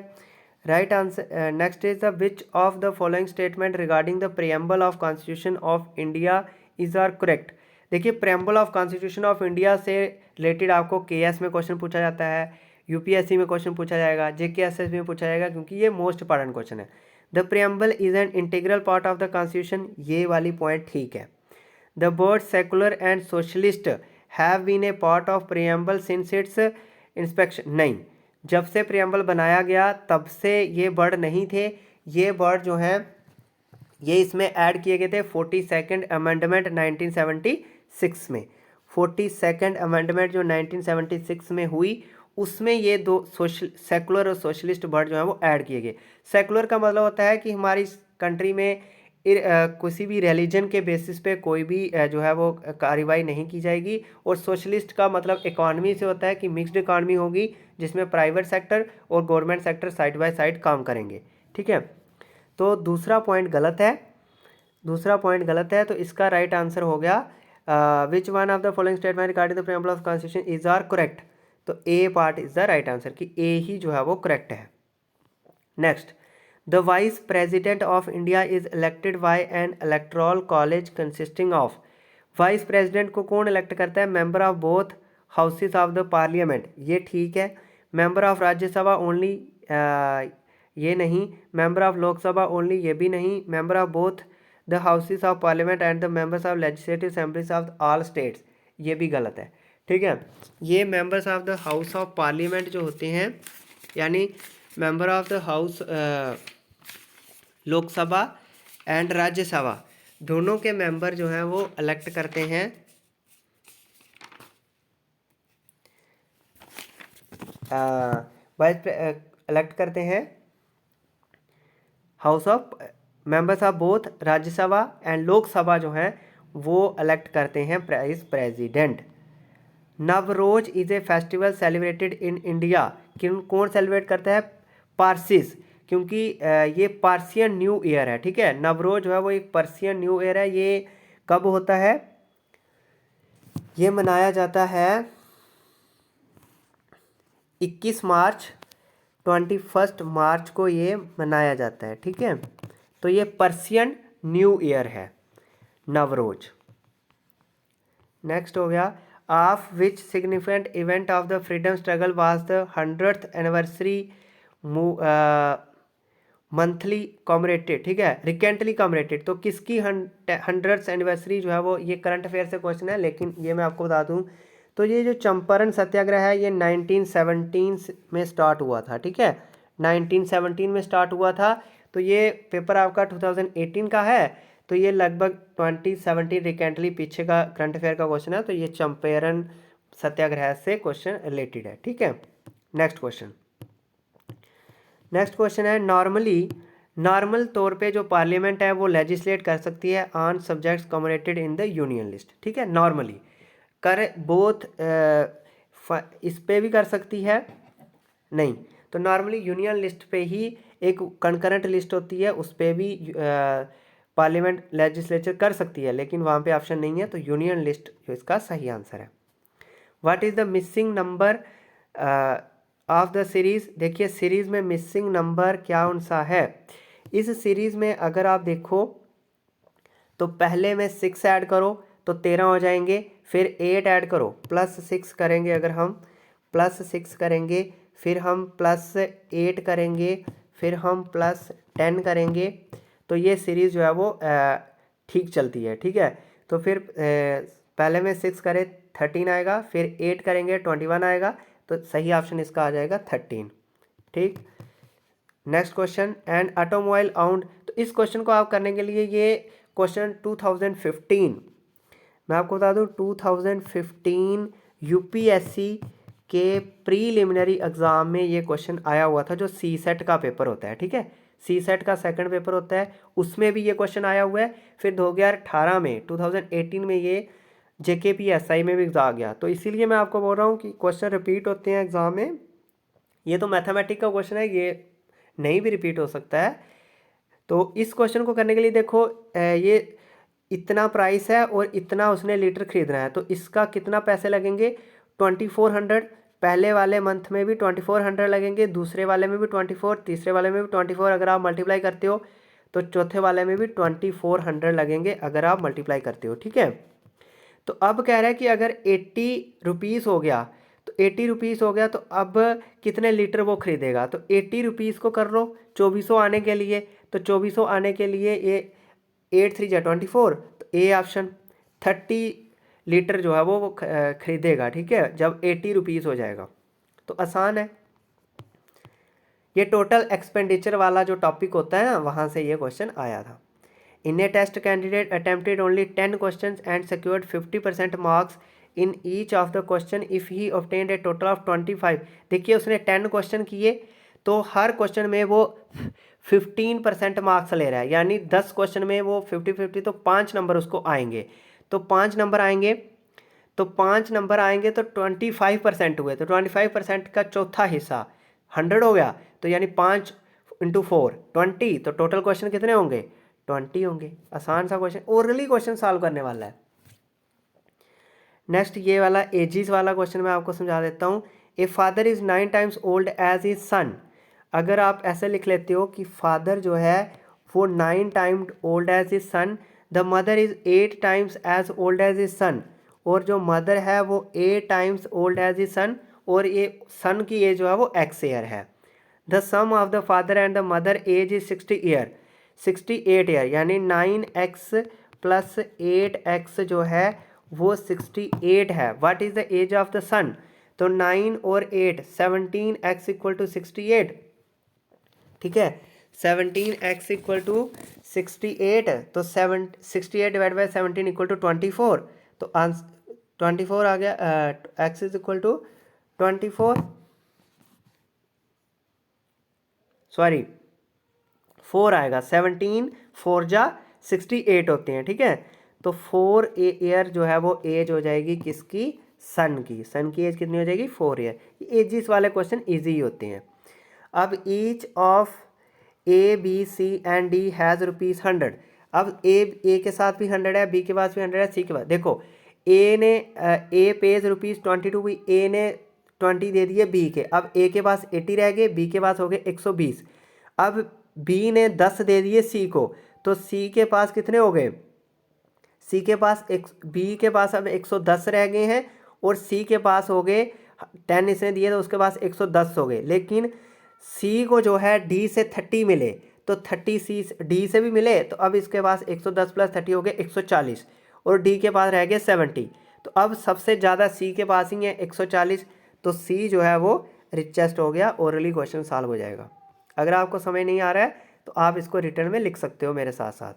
right answer. Next is the which of the following statement regarding the preamble of constitution of India is are correct. देखिए, preamble of constitution of India से रिलेटेड आपको केएस में क्वेश्चन पूछा जाता है, यूपीएससी में क्वेश्चन पूछा जाएगा, जेकेएसएस में पूछा जाएगा, क्योंकि ये मोस्ट इंपॉर्टेंट क्वेश्चन है। The preamble is an integral part of the constitution, ये वाली पॉइंट ठीक है। The word secular and socialist have been a part of preamble since its inspection, नहीं, जब से प्रियम्बल बनाया गया तब से ये वर्ड नहीं थे। ये वर्ड जो हैं ये इसमें ऐड किए गए थे 42nd अमेंडमेंट 1976 में। 42nd अमेंडमेंट जो 1976 में हुई, उसमें ये दो सेकुलर और सोशलिस्ट वर्ड जो है वो ऐड किए गए। सेकुलर का मतलब होता है कि हमारी कंट्री में किसी भी रिलीजन के बेसिस पे कोई भी जो है वो कार्रवाई नहीं की जाएगी। और सोशलिस्ट का मतलब इकॉनमी से होता है कि मिक्स्ड इकॉनमी होगी जिसमें प्राइवेट सेक्टर और government sector side by side काम करेंगे। ठीक है, तो दूसरा पॉइंट गलत है। दूसरा पॉइंट गलत है, तो इसका राइट आंसर हो गया which one of the following statement regarding the preamble of constitution is are correct. तो A part is the right answer कि ए ही जो है वो करेक्ट है। Next, the vice president of India is elected by an electoral college consisting of. Vice president को कौन इलेक्ट करता है? Member of both houses of the parliament, ये ठीक है। मेंबर ऑफ राज्यसभा ओनली, ये नहीं। मेंबर ऑफ लोकसभा ओनली, ये भी नहीं। Member of both the houses of parliament and the members of legislative assemblies of all states, ये भी गलत है। ठीक है, ये members of the house of parliament जो होते हैं, यानी member of the house Lok Sabha and Rajya Sabha, दोनों के मेंबर जो हैं वो इलेक्ट करते हैं वाइस इलेक्ट करते हैं house of members of both Rajya Sabha and Lok Sabha जो हैं वो इलेक्ट करते हैं vice president. Navroz is a festival celebrated in India, कौन सेलिब्रेट करता है? पारसीस, क्योंकि ये पार्सियन न्यू ईयर है। ठीक है, नवरोज जो है वो एक पर्सियन न्यू ईयर है। ये कब होता है? ये मनाया जाता है 21 मार्च, 21 मार्च को ये मनाया जाता है। ठीक है, तो ये पर्सियन न्यू ईयर है नवरोज। नेक्स्ट हो गया, of which significant event of the freedom struggle was the 100th anniversary monthly commemorated. ठीक है, रिकेंटली कॉमरेटेड, तो किसकी 100th एनिवर्सरी जो है वो, ये करंट अफेयर से क्वेश्चन है लेकिन ये मैं आपको बता दूं, तो ये जो चंपारण सत्याग्रह है ये 1917 में स्टार्ट हुआ था। ठीक है, 1917 में स्टार्ट हुआ था। तो ये पेपर आपका 2018 का है, तो ये लगभग 2017 रिकेंटली पीछे का करंट अफेयर का क्वेश्चन है। तो ये चंपारण सत्याग्रह से क्वेश्चन रिलेटेड है। ठीक है, नेक्स्ट क्वेश्चन है, नॉर्मल तौर पे जो पार्लियामेंट है वो लेजिस्लेट कर सकती है on subjects commemorated in the union list. ठीक है, नॉर्मली कर बोथ इस पे भी कर सकती है, नहीं। तो नॉर्मली यूनियन लिस्ट पे ही एक कंकरेंट लिस्ट होती है, उस पे भी पार्लियामेंट लेजिस्लेचर कर सकती है, लेकिन वहाँ पे ऑप्शन नहीं है, तो यूनियन लिस्ट इसका सही आंसर है। What is the missing number of the series? देखिए सीरीज़ में मिसिंग नंबर क्या सा है? इस सीरीज़ में अगर आप देखो तो पहले में 6 ऐड करो तो 13 हो जाएंगे, फिर 8 ऐड करो +6 करेंगे, अगर हम +6 करेंगे, फिर हम +8 करेंगे, फिर हम +10 करेंगे, तो ये सीरीज़ जो है वो ठीक चलती है। ठीक है, तो फिर पहले में 6 करें 13 आएगा, फिर 8 करेंगे 21 आएगा, तो सही ऑप्शन इसका आ जाएगा 13। ठीक, नेक्स्ट क्वेश्चन, एंड ऑटोमोबाइल आउंड, तो इस क्वेश्चन को आप करने के लिए ये क्वेश्चन 2015, मैं आपको बता दूं 2015 यूपीएससी के प्रीलिमिनरी एग्ज़ाम में ये क्वेश्चन आया हुआ था, जो सी सेट का पेपर होता है। ठीक है, सी सेट का सेकंड पेपर होता है, उसमें भी ये क्वेश्चन आया हुआ है। फिर 2018 में 2018 में ये JKPSI में भी आ गया, तो इसीलिए मैं आपको बोल रहा हूँ कि क्वेश्चन रिपीट होते हैं एग्ज़ाम में। ये तो मैथमेटिक्स का क्वेश्चन है, ये नहीं भी रिपीट हो सकता है। तो इस क्वेश्चन को करने के लिए देखो ये इतना प्राइस है और इतना उसने लीटर खरीदना है, तो इसका कितना पैसे लगेंगे? 2400। पहले वाले मंथ में भी 2400 लगेंगे, दूसरे वाले में भी 24, तीसरे वाले में भी 24। अगर आप मल्टीप्लाई करते हो तो चौथे वाले में भी 2400 लगेंगे अगर आप मल्टीप्लाई करते हो। ठीक है, तो अब कह रहा है कि अगर 80 रुपीज़ हो गया, तो 80 रुपीज़ हो गया, तो अब कितने लीटर वो खरीदेगा? तो 80 रुपीज़ को कर लो 2400 आने के लिए, तो 2400 आने के लिए ये 8 3 जा 24, तो ए ऑप्शन 30 लीटर जो है वो खरीदेगा। ठीक है, जब 80 रुपीज़ हो जाएगा, तो आसान है। ये टोटल एक्सपेंडिचर वाला जो टॉपिक होता है ना, वहाँ से ये क्वेश्चन आया था। In a test, candidate attempted only 10 questions and secured 50% marks in each of the question if he obtained a total of 25। देखिए उसने 10 क्वेश्चन किए, तो हर क्वेश्चन में वो 15% मार्क्स ले रहा है, यानी 10 क्वेश्चन में वो 50-50, तो 5 नंबर उसको आएंगे। तो 5 नंबर आएंगे, तो 5 नंबर आएंगे तो 25% हुए, तो 25% का चौथा हिस्सा 100 हो गया, तो यानी 5 × 4 20, तो टोटल क्वेश्चन कितने होंगे? 20 होंगे। आसान सा क्वेश्चन, ओरली क्वेश्चन सॉल्व करने वाला है। नेक्स्ट ये वाला एजिस वाला क्वेश्चन मैं आपको समझा देता हूँ। A father is 9 times old age his सन। अगर आप ऐसे लिख लेते हो कि फादर जो है वो 9 times old age his son, the mother is 8 times age old age his son, और जो मदर है वो 8 times old age his son, और ये सन की एज जो है वो एक्स ईयर है। The sum of the father and the mother age is 60 year, 68 year, यानी 9x प्लस 8x जो है वो 68 है। What is the age of the सन? तो 9 और 8 17x इक्वल टू 68, ठीक है। 17x इक्वल टू 68, तो 68 डिवाइड बाई 17 इक्वल टू 24, तो आंसर 24 आ गया। x is equal to 24, sorry 4 आएगा। 17 4 जा 68 होते हैं, ठीक है। तो 4 ईयर जो है वो एज हो जाएगी किसकी? सन की। सन की एज कितनी हो जाएगी? 4 ईयर। एजिस वाले क्वेश्चन इजी ही होते हैं। अब each of A B C and D has ₹100। अब ए के साथ भी 100 है, बी के पास भी 100 है, सी के पास। देखो ए पेज ₹22 भी, ए ने 20 दे दिए बी के। अब ए के पास 80 रह गए, बी के पास हो गए 120। अब बी ने 10 दे दिए सी को, तो सी के पास कितने हो गए? सी के पास बी के पास अब 110 रह गए हैं, और सी के पास हो गए 10 इसने दिए तो उसके पास 110 हो गए। लेकिन सी को जो है डी से 30 मिले, तो 30 सी डी से भी मिले, तो अब इसके पास 110 प्लस 30 हो गए 140, और डी के पास रह गए 70। तो अब सबसे ज़्यादा सी के पास ही है 140, तो सी जो है वो रिचेस्ट हो गया। ओरली क्वेश्चन सॉल्व हो जाएगा। अगर आपको समझ नहीं आ रहा है तो आप इसको रिटर्न में लिख सकते हो मेरे साथ साथ।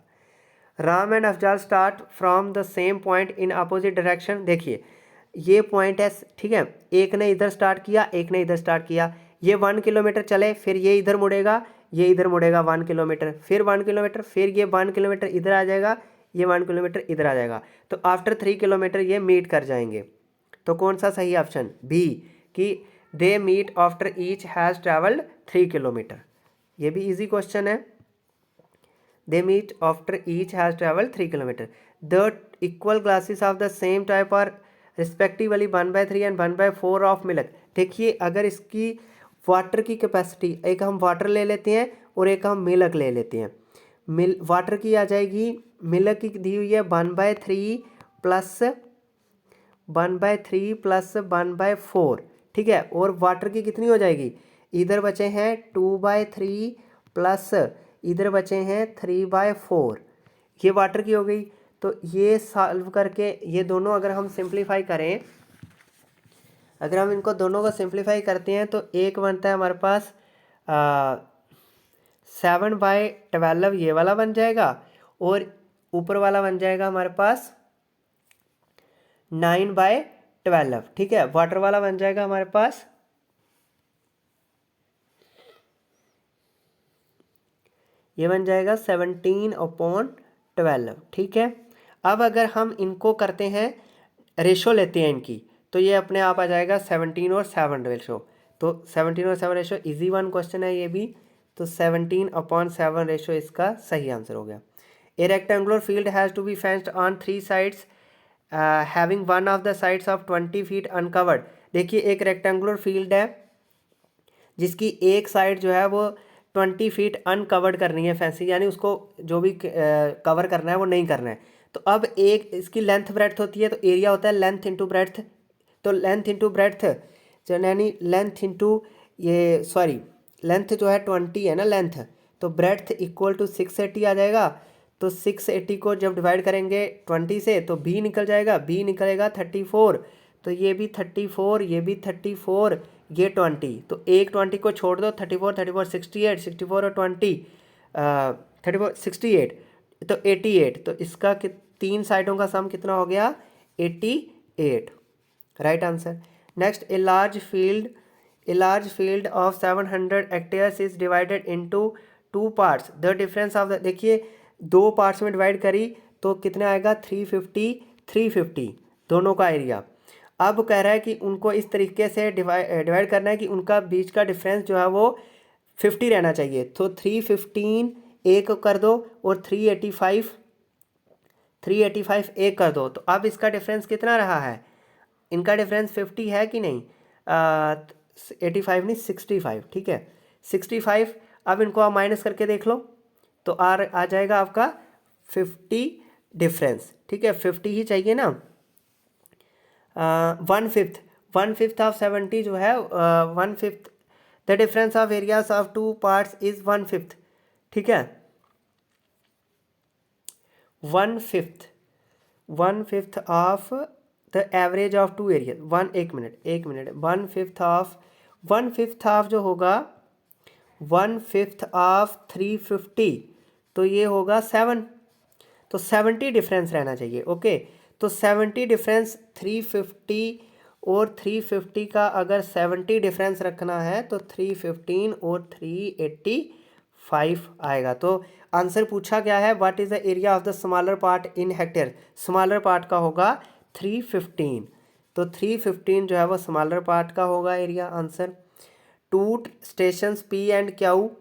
Ram and Afzal start from the same point in opposite direction. देखिए ये पॉइंट है, ठीक है। एक ने इधर स्टार्ट किया, एक ने इधर स्टार्ट किया। ये 1 किलोमीटर चले, फिर ये इधर मुड़ेगा, ये इधर मुड़ेगा 1 किलोमीटर, फिर 1 किलोमीटर, फिर ये 1 किलोमीटर इधर आ जाएगा, ये 1 किलोमीटर इधर आ जाएगा। तो आफ्टर 3 किलोमीटर ये मीट कर जाएंगे। तो कौन सा सही ऑप्शन? बी, कि they meet after each has travelled 3 kilometre. ये भी इजी क्वेश्चन है। They meet after each has travelled 3 kilometre. The equal glasses of the same type are respectively 1/3 and 1/4 of milk. देखिए अगर इसकी वाटर की कैपेसिटी, एक हम वाटर ले लेते हैं और एक हम मिल्क ले लेते हैं। वाटर की आ जाएगी, मिल्क की दी हुई है 1/3 प्लस 1/3 प्लस 1/4, ठीक है। और वाटर की कितनी हो जाएगी? इधर बचे हैं 2/3 प्लस इधर बचे हैं 3/4, ये वाटर की हो गई। तो ये सॉल्व करके ये दोनों अगर हम सिंप्लीफाई करें, अगर हम इनको दोनों को सिंप्लीफाई करते हैं तो एक बनता है हमारे पास 7/12, ये वाला बन जाएगा, और ऊपर वाला बन जाएगा हमारे पास 9/12, ठीक है। वाटर वाला बन जाएगा हमारे पास, ये बन जाएगा 17/12, ठीक है। अब अगर हम इनको करते हैं, रेशो लेते हैं इनकी, तो ये अपने आप आ जाएगा 17 और 7 रेशो। तो 17 और 7 रेशो इजी वन क्वेश्चन है ये भी। तो 17/7 रेशो इसका सही आंसर हो गया। A rectangular field has to be fenced on 3 sides having one of the sides of 20 feet uncovered. देखिए एक रेक्टेंगुलर फील्ड है जिसकी एक साइड जो है वो 20 फीट अनकवर्ड करनी है, फैंसी, यानी उसको जो भी कवर करना है वो नहीं करना है। तो अब एक इसकी लेंथ ब्रेड्थ होती है, तो एरिया होता है लेंथ इंटू ब्रेड्थ। तो लेंथ इंटू ब्रेड्थ यानी लेंथ इंटू ये सॉरी लेंथ जो है 20 है ना लेंथ, तो ब्रेड्थ इक्वल टू 680 आ जाएगा। तो 680 को जब डिवाइड करेंगे 20 से तो b निकल जाएगा, b निकलेगा 34, तो ये भी 34, ये भी 34, ये 20, तो एक 20 को छोड़ दो, 34 34 68, 64 और 20 34 68, तो 88। तो इसका तीन साइडों का सम कितना हो गया? 88, right answer. Next, a large field of 700 hectares is divided into 2 parts. The difference of the, देखिए 2 पार्ट्स में डिवाइड करी तो कितना आएगा? 350 दोनों का एरिया। अब कह रहा है कि उनको इस तरीके से डिवाइड करना है कि उनका बीच का डिफरेंस जो है वो 50 रहना चाहिए। तो 315 एक कर दो और 385 एक कर दो, तो अब इसका डिफरेंस कितना रहा है? इनका डिफरेंस 50 है कि नहीं? 85 नहीं 65, ठीक है 65। अब इनको आप माइनस करके देख लो तो आ जाएगा आपका 50 डिफरेंस, ठीक है 50 ही चाहिए ना। 1/5 ऑफ 70 जो है 1/5, the difference of areas of two parts is 1/5, ठीक है 1/5 of the average of two area. एक मिनट 1/5 ऑफ जो होगा 1/5 ऑफ 350, तो ये होगा 7, तो 70 डिफरेंस रहना चाहिए। ओके, तो 70 डिफरेंस 350 और 350 का अगर 70 डिफरेंस रखना है तो 315 और 385 आएगा। तो आंसर पूछा गया है what is the area of the smaller part in hectare, smaller part का होगा 315, तो 315 जो है वो स्मॉलर पार्ट का होगा area answer. 2 station P and Q,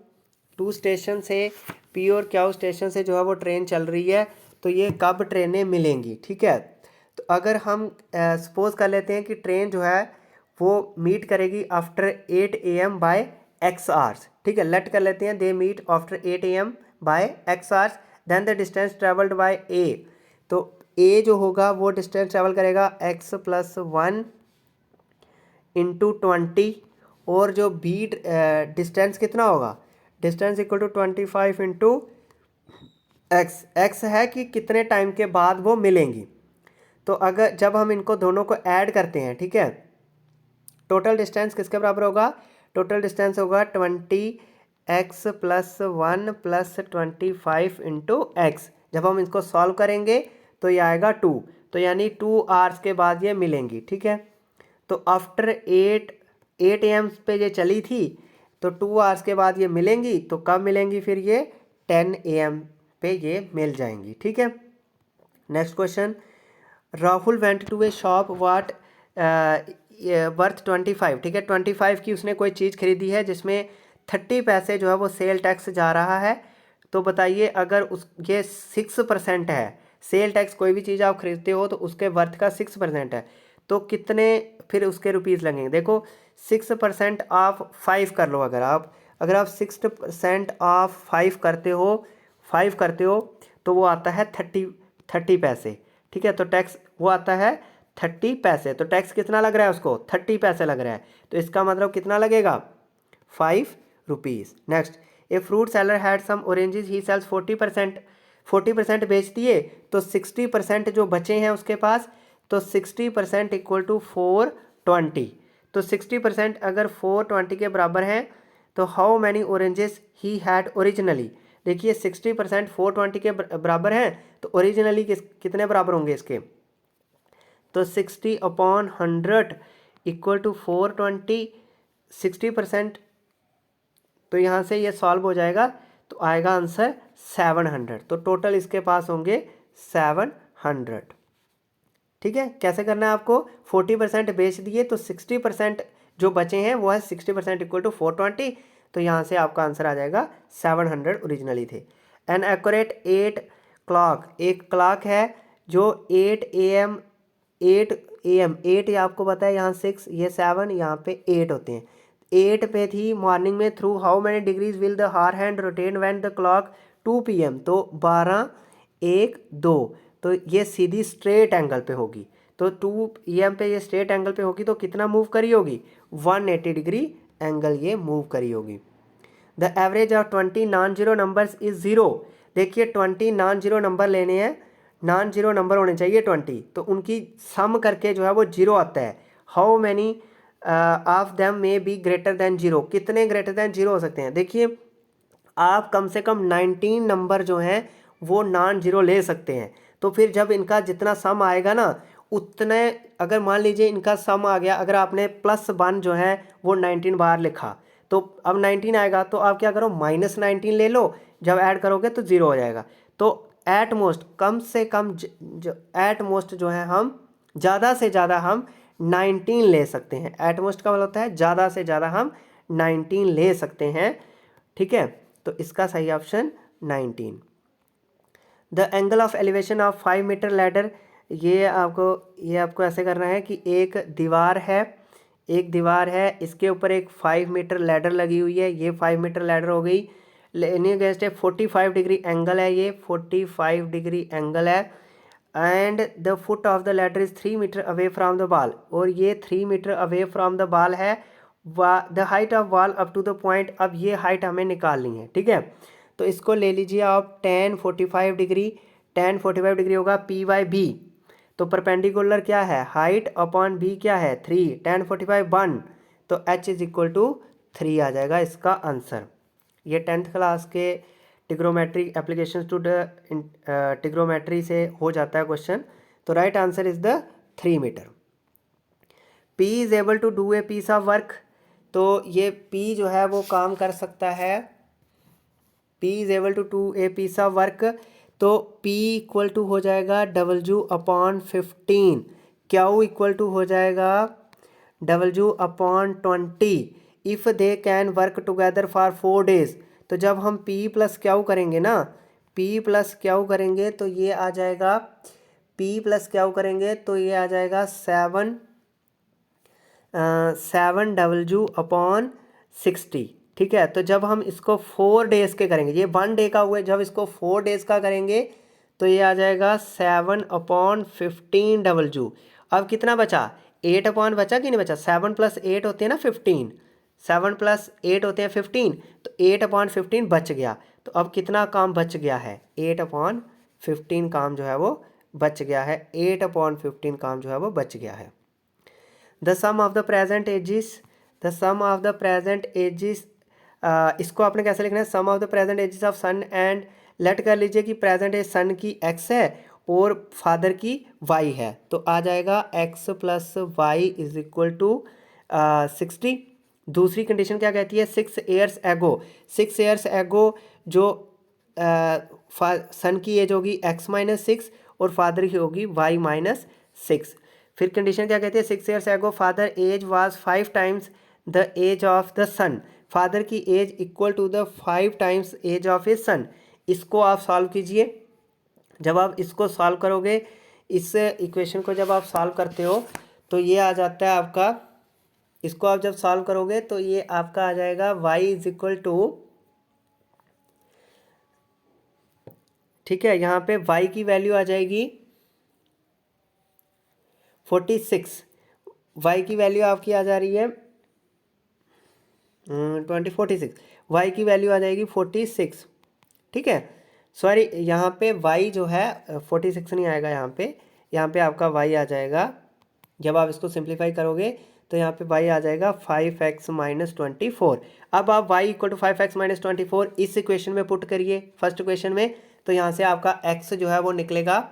2 station से पी और क्यू स्टेशन से जो है वो ट्रेन चल रही है, तो ये कब ट्रेनें मिलेंगी, ठीक है। तो अगर हम सपोज कर लेते हैं कि ट्रेन जो है वो मीट करेगी after 8 AM by x hours, ठीक है लेट कर लेते हैं they meet after 8 AM by x hours, then the distance travelled by a, तो a जो होगा वो डिस्टेंस ट्रेवल करेगा x + 1 × 20, और जो b डिस्टेंस कितना होगा, डिस्टेंस = 25 × x है कि कितने टाइम के बाद वो मिलेंगी। तो अगर जब हम इनको दोनों को ऐड करते हैं, ठीक है, टोटल डिस्टेंस किसके बराबर होगा, टोटल डिस्टेंस होगा 20x + 1 + 25 × x। जब हम इसको सॉल्व करेंगे तो ये आएगा 2, तो यानी 2 आवर्स के बाद ये मिलेंगी, ठीक है। तो आफ्टर 8 AM पे ये चली थी, तो 2 आवर्स के बाद ये मिलेंगी, तो कब मिलेंगी फिर ये 10 AM पे ये मिल जाएंगी, ठीक है। Next question, Rahul went to a shop what worth 25, ठीक है 25 की उसने कोई चीज़ खरीदी है जिसमें 30 पैसे जो है वो सेल टैक्स जा रहा है। तो बताइए अगर उस ये 6% है, सेल टैक्स कोई भी चीज़ आप खरीदते हो तो उसके वर्थ का 6% है, तो कितने फिर उसके रुपीज़ लगेंगे। देखो 6% ऑफ 5 कर लो, अगर आप 6% ऑफ 5 करते हो तो वो आता है 30 पैसे, ठीक है। तो टैक्स वो आता है 30 पैसे, तो टैक्स कितना लग रहा है उसको, 30 पैसे लग रहा है, तो इसका मतलब कितना लगेगा 5 rupees. Next, a fruit seller had some oranges he sells 40% बेच दिए, तो 60% जो बचे हैं उसके पास, तो 60% = 420, तो 60% अगर 420 के बराबर हैं तो how many oranges he had originally. देखिए 60% 420 के बराबर हैं, तो ओरिजिनली कितने बराबर होंगे इसके, तो 60/100 = 420, 60%, तो यहाँ से ये सॉल्व हो जाएगा, तो आएगा आंसर 700, तो टोटल इसके पास होंगे 700, ठीक है। कैसे करना है आपको, 40% बेच दिए तो 60% जो बचे हैं वो है 60% = 420, तो यहाँ से आपका आंसर आ जाएगा 700 ओरिजिनली थे। एन एक्यूरेट 8 क्लॉक, एक क्लॉक है जो 8 AM 8 ये आपको पता है, यहाँ 6 ये 7 यहाँ पे 8 होते हैं, 8 पे थी मॉर्निंग में, through how many degrees will the hour hand rotate when the clock 2 PM, तो 12 1 2, तो ये सीधी स्ट्रेट एंगल पे होगी, तो 2 AM पे ये स्ट्रेट एंगल पे होगी, तो कितना मूव करी होगी, 180 डिग्री एंगल ये मूव करी होगी। The average of 20 non zero numbers is 0, देखिए 20 नॉन जीरो नंबर लेने हैं, नॉन जीरो नंबर होने चाहिए 20, तो उनकी सम करके जो है वो 0 आता है। How many of them may be greater than 0, कितने ग्रेटर देन 0 हो सकते हैं। देखिए आप कम से कम 19 नंबर जो हैं वो नॉन जीरो ले सकते हैं, तो फिर जब इनका जितना सम आएगा ना उतने, अगर मान लीजिए इनका सम आ गया, अगर आपने +1 जो है वो 19 बार लिखा, तो अब 19 आएगा, तो आप क्या करो -19 ले लो, जब ऐड करोगे तो 0 हो जाएगा। तो एट मोस्ट, कम से कम एट मोस्ट जो है हम ज़्यादा से ज़्यादा हम 19 ले सकते हैं। एट मोस्ट का मतलब होता है ज़्यादा से ज़्यादा हम 19 ले सकते हैं, ठीक है। तो इसका सही option 19। The angle of elevation of 5 metre ladder, ये आपको ऐसे करना है कि एक दीवार है, इसके ऊपर एक 5 मीटर लैडर लगी हुई है, ये 5 मीटर लैडर हो गई, लेनी अगेंस्ट है 45 डिग्री एंगल है, ये 45 डिग्री एंगल है, and the foot of the ladder is 3 meter away from the ball, और ये 3 meter away from the ball है, the height of wall up to the point, अब ये हाइट हमें निकालनी है, ठीक है। तो इसको ले लीजिए आप tan 45 डिग्री होगा P/B, तो परपेंडिकुलर क्या है, हाइट अपॉन B क्या है 3, tan 45 1, तो H इज इक्वल टू 3 आ जाएगा इसका आंसर। ये 10th क्लास के trigonometry applications to the trigonometry से हो जाता है क्वेश्चन। तो right answer is the 3 metre. P is able to do a piece of work, तो ये P जो है वो काम कर सकता है, P is able to do a piece of work, तो P इक्वल टू हो जाएगा W/15, Q इक्वल टू हो जाएगा W/20 if they can work together for 4 days। तो जब हम P प्लस Q करेंगे ना, P प्लस Q करेंगे तो ये आ जाएगा, P प्लस Q करेंगे तो ये आ जाएगा 7W/60, ठीक है। तो जब हम इसको 4 days के करेंगे, ये 1 day का हुआ है, जब इसको 4 days का करेंगे तो ये आ जाएगा 7/15W। अब कितना बचा, 8 बचा कि नहीं बचा, 7 + 8 होते हैं ना 15, 7 + 8 होते हैं 15, तो 8/15 बच गया। तो अब कितना काम बच गया है, 8/15 काम जो है वो बच गया है, 8/15 काम जो है वो बच गया है। The sum of the present ages, इसको आपने कैसे लिखना है, sum of the present ages of son and, let कर लीजिए कि प्रेजेंट एज सन की x है और फादर की y है, तो आ जाएगा x + y is equal to 60। दूसरी कंडीशन क्या कहती है, 6 years एगो जो सन की एज होगी x-6 और फादर की होगी y-6। फिर कंडीशन क्या कहती है, 6 years ago father age was 5 times the age of the son, father की age equal to the 5 times age of a son. इसको आप सॉल्व कीजिए, जब आप इसको सॉल्व करोगे, इस इक्वेशन को जब आप सॉल्व करते हो तो ये आ जाता है आपका, इसको आप जब सॉल्व करोगे तो ये आपका आ जाएगा y इज इक्वल टू, ठीक है, यहाँ पे y की वैल्यू आ जाएगी 46, y की वैल्यू आपकी आ जा रही है 46, y की वैल्यू आ जाएगी 46, ठीक है। सॉरी, यहाँ पे y जो है 46 नहीं आएगा, यहाँ पे आपका y आ जाएगा, जब आप इसको सिंप्लीफाई करोगे तो यहाँ पे y आ जाएगा 5x - 24। अब आप y = 5x - 24 इस इक्वेशन में पुट करिए, फर्स्ट इक्वेशन में, तो यहाँ से आपका x जो है वो निकलेगा,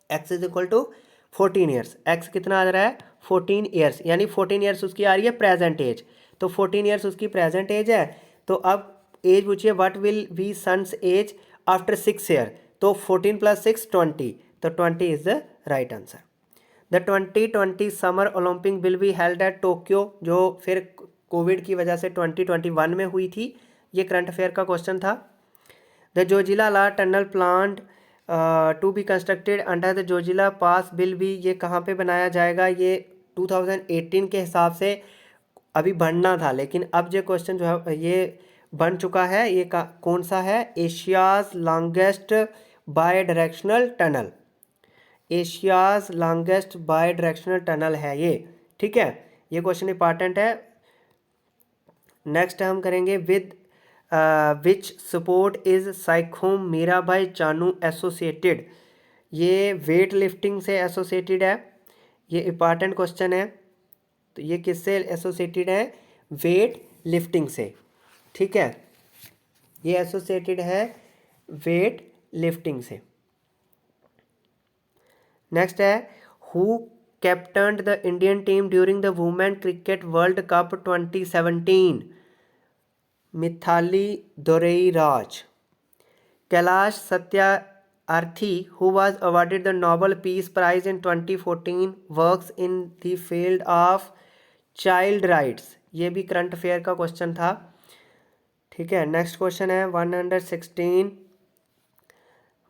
x is equal to 14 years, x कितना आ रहा है 14 ईयर्स, यानी 14 ईयर्स उसकी आ रही है प्रेजेंट एज, तो 14 ईयर्स उसकी प्रेजेंट एज है। तो अब एज पूछिए, what will be son's age after 6 year, तो 14 + 6 20, तो 20 is the right answer. The 2020 summer Olympic will be held at Tokyo, जो फिर कोविड की वजह से 2021 में हुई थी, ये करंट अफेयर का क्वेश्चन था। The Zojila La tunnel planned to be constructed under the Zojila pass will be, ये कहाँ पे बनाया जाएगा, ये 2018 के हिसाब से अभी बनना था, लेकिन अब जो क्वेश्चन जो है ये बन चुका है, ये कौन सा है, Asia's longest bidirectional tunnel, Asia's longest bidirectional tunnel है ये, ठीक है, ये क्वेश्चन इंपॉर्टेंट है। नेक्स्ट हम करेंगे with which sport is Saikhom Mirabai Chanu associated, ये वेट लिफ्टिंग से एसोसिएटेड है, ये इंपॉर्टेंट क्वेश्चन है। तो ये किससे एसोसिएटेड है, वेट लिफ्टिंग से, ठीक है, ये एसोसिएटेड है वेट लिफ्टिंग से। नेक्स्ट है, who captained the Indian team during the women cricket world cup 2017, Mithali Dorairaj. Kailash Satyarthi who was awarded the Nobel peace prize in 2014 works in the field of child rights, ये भी करंट अफेयर का क्वेश्चन था। ठीक है। नेक्स्ट क्वेश्चन है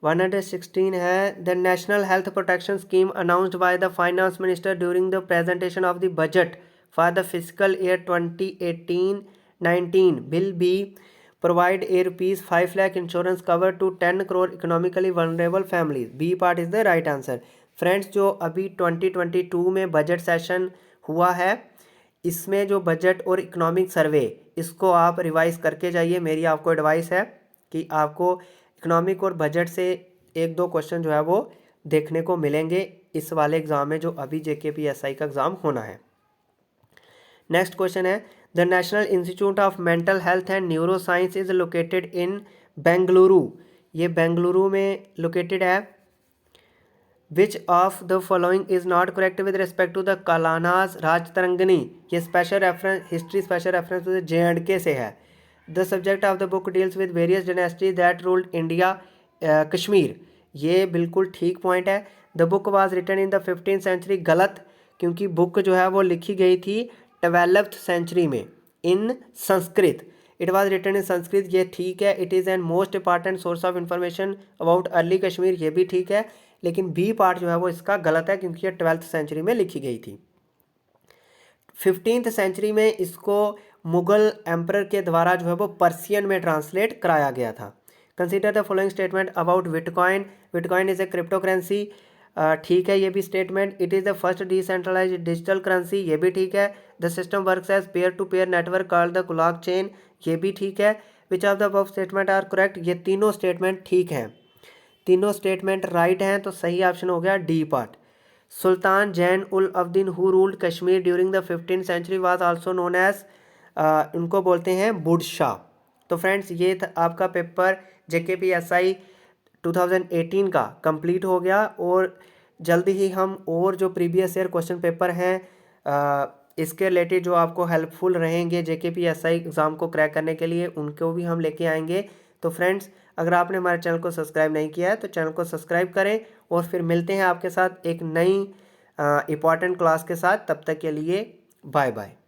116 है the national health protection scheme announced by the finance minister during the presentation of the budget for the physical year 2018-19 will be provide a ₹5 lakh insurance cover to 10 crore economically vulnerable families. B part is the right answer. Friends, जो अभी 2022 में बजट सेशन हुआ है, इसमें जो बजट और इकोनॉमिक सर्वे, इसको आप रिवाइज करके जाइए। मेरी आपको एडवाइस है कि आपको इकोनॉमिक और बजट से 1-2 क्वेश्चन जो है वो देखने को मिलेंगे इस वाले एग्ज़ाम में, जो अभी JKPSI का एग्ज़ाम होना है। नेक्स्ट क्वेश्चन है the national institute of mental health and neuro science is located in Bengaluru. ये बेंगलुरु में लोकेटेड है। Which of the following is not correct with respect to the Kalhana's Rajatarangini. ये special reference, history special reference JNK से है। The subject of the book deals with various dynasties that ruled India Kashmir. ये बिल्कुल ठीक पॉइंट है। The book was written in the 15th century. गलत, क्योंकि बुक जो है वो लिखी गई थी 12th सेंचुरी में in Sanskrit. It was written in Sanskrit, ये ठीक है। It is an most important source of information about early Kashmir, ये भी ठीक है। लेकिन बी पार्ट जो है वो इसका गलत है, क्योंकि ये 12th सेंचुरी में लिखी गई थी। 15th सेंचुरी में इसको मुगल एम्परर के द्वारा जो है वो पर्सियन में ट्रांसलेट कराया गया था। Consider the following statement about bitcoin. Bitcoin is a crypto currency, ठीक है ये भी statement. It is the first decentralize digital currency, ये भी ठीक है। The system works as peer to peer network called the block chain, ये भी ठीक है। Which of the above statement are correct. ये तीनों स्टेटमेंट ठीक हैं, तीनों स्टेटमेंट राइट हैं, तो सही ऑप्शन हो गया D part. Sultan Zain ul Abidin who ruled Kashmir during the 15th century was also known as, इनको बोलते हैं बुडशाह। तो फ्रेंड्स, ये था आपका पेपर JKPSI 2018 का कंप्लीट हो गया। और जल्दी ही हम और जो प्रीवियस ईयर क्वेश्चन पेपर हैं इसके रिलेटेड जो आपको हेल्पफुल रहेंगे JKPSI एग्ज़ाम को क्रैक करने के लिए, उनको भी हम लेके आएंगे। तो फ्रेंड्स, अगर आपने हमारे चैनल को सब्सक्राइब नहीं किया है तो चैनल को सब्सक्राइब करें, और फिर मिलते हैं आपके साथ एक नई इंपॉर्टेंट क्लास के साथ। तब तक के लिए बाय बाय।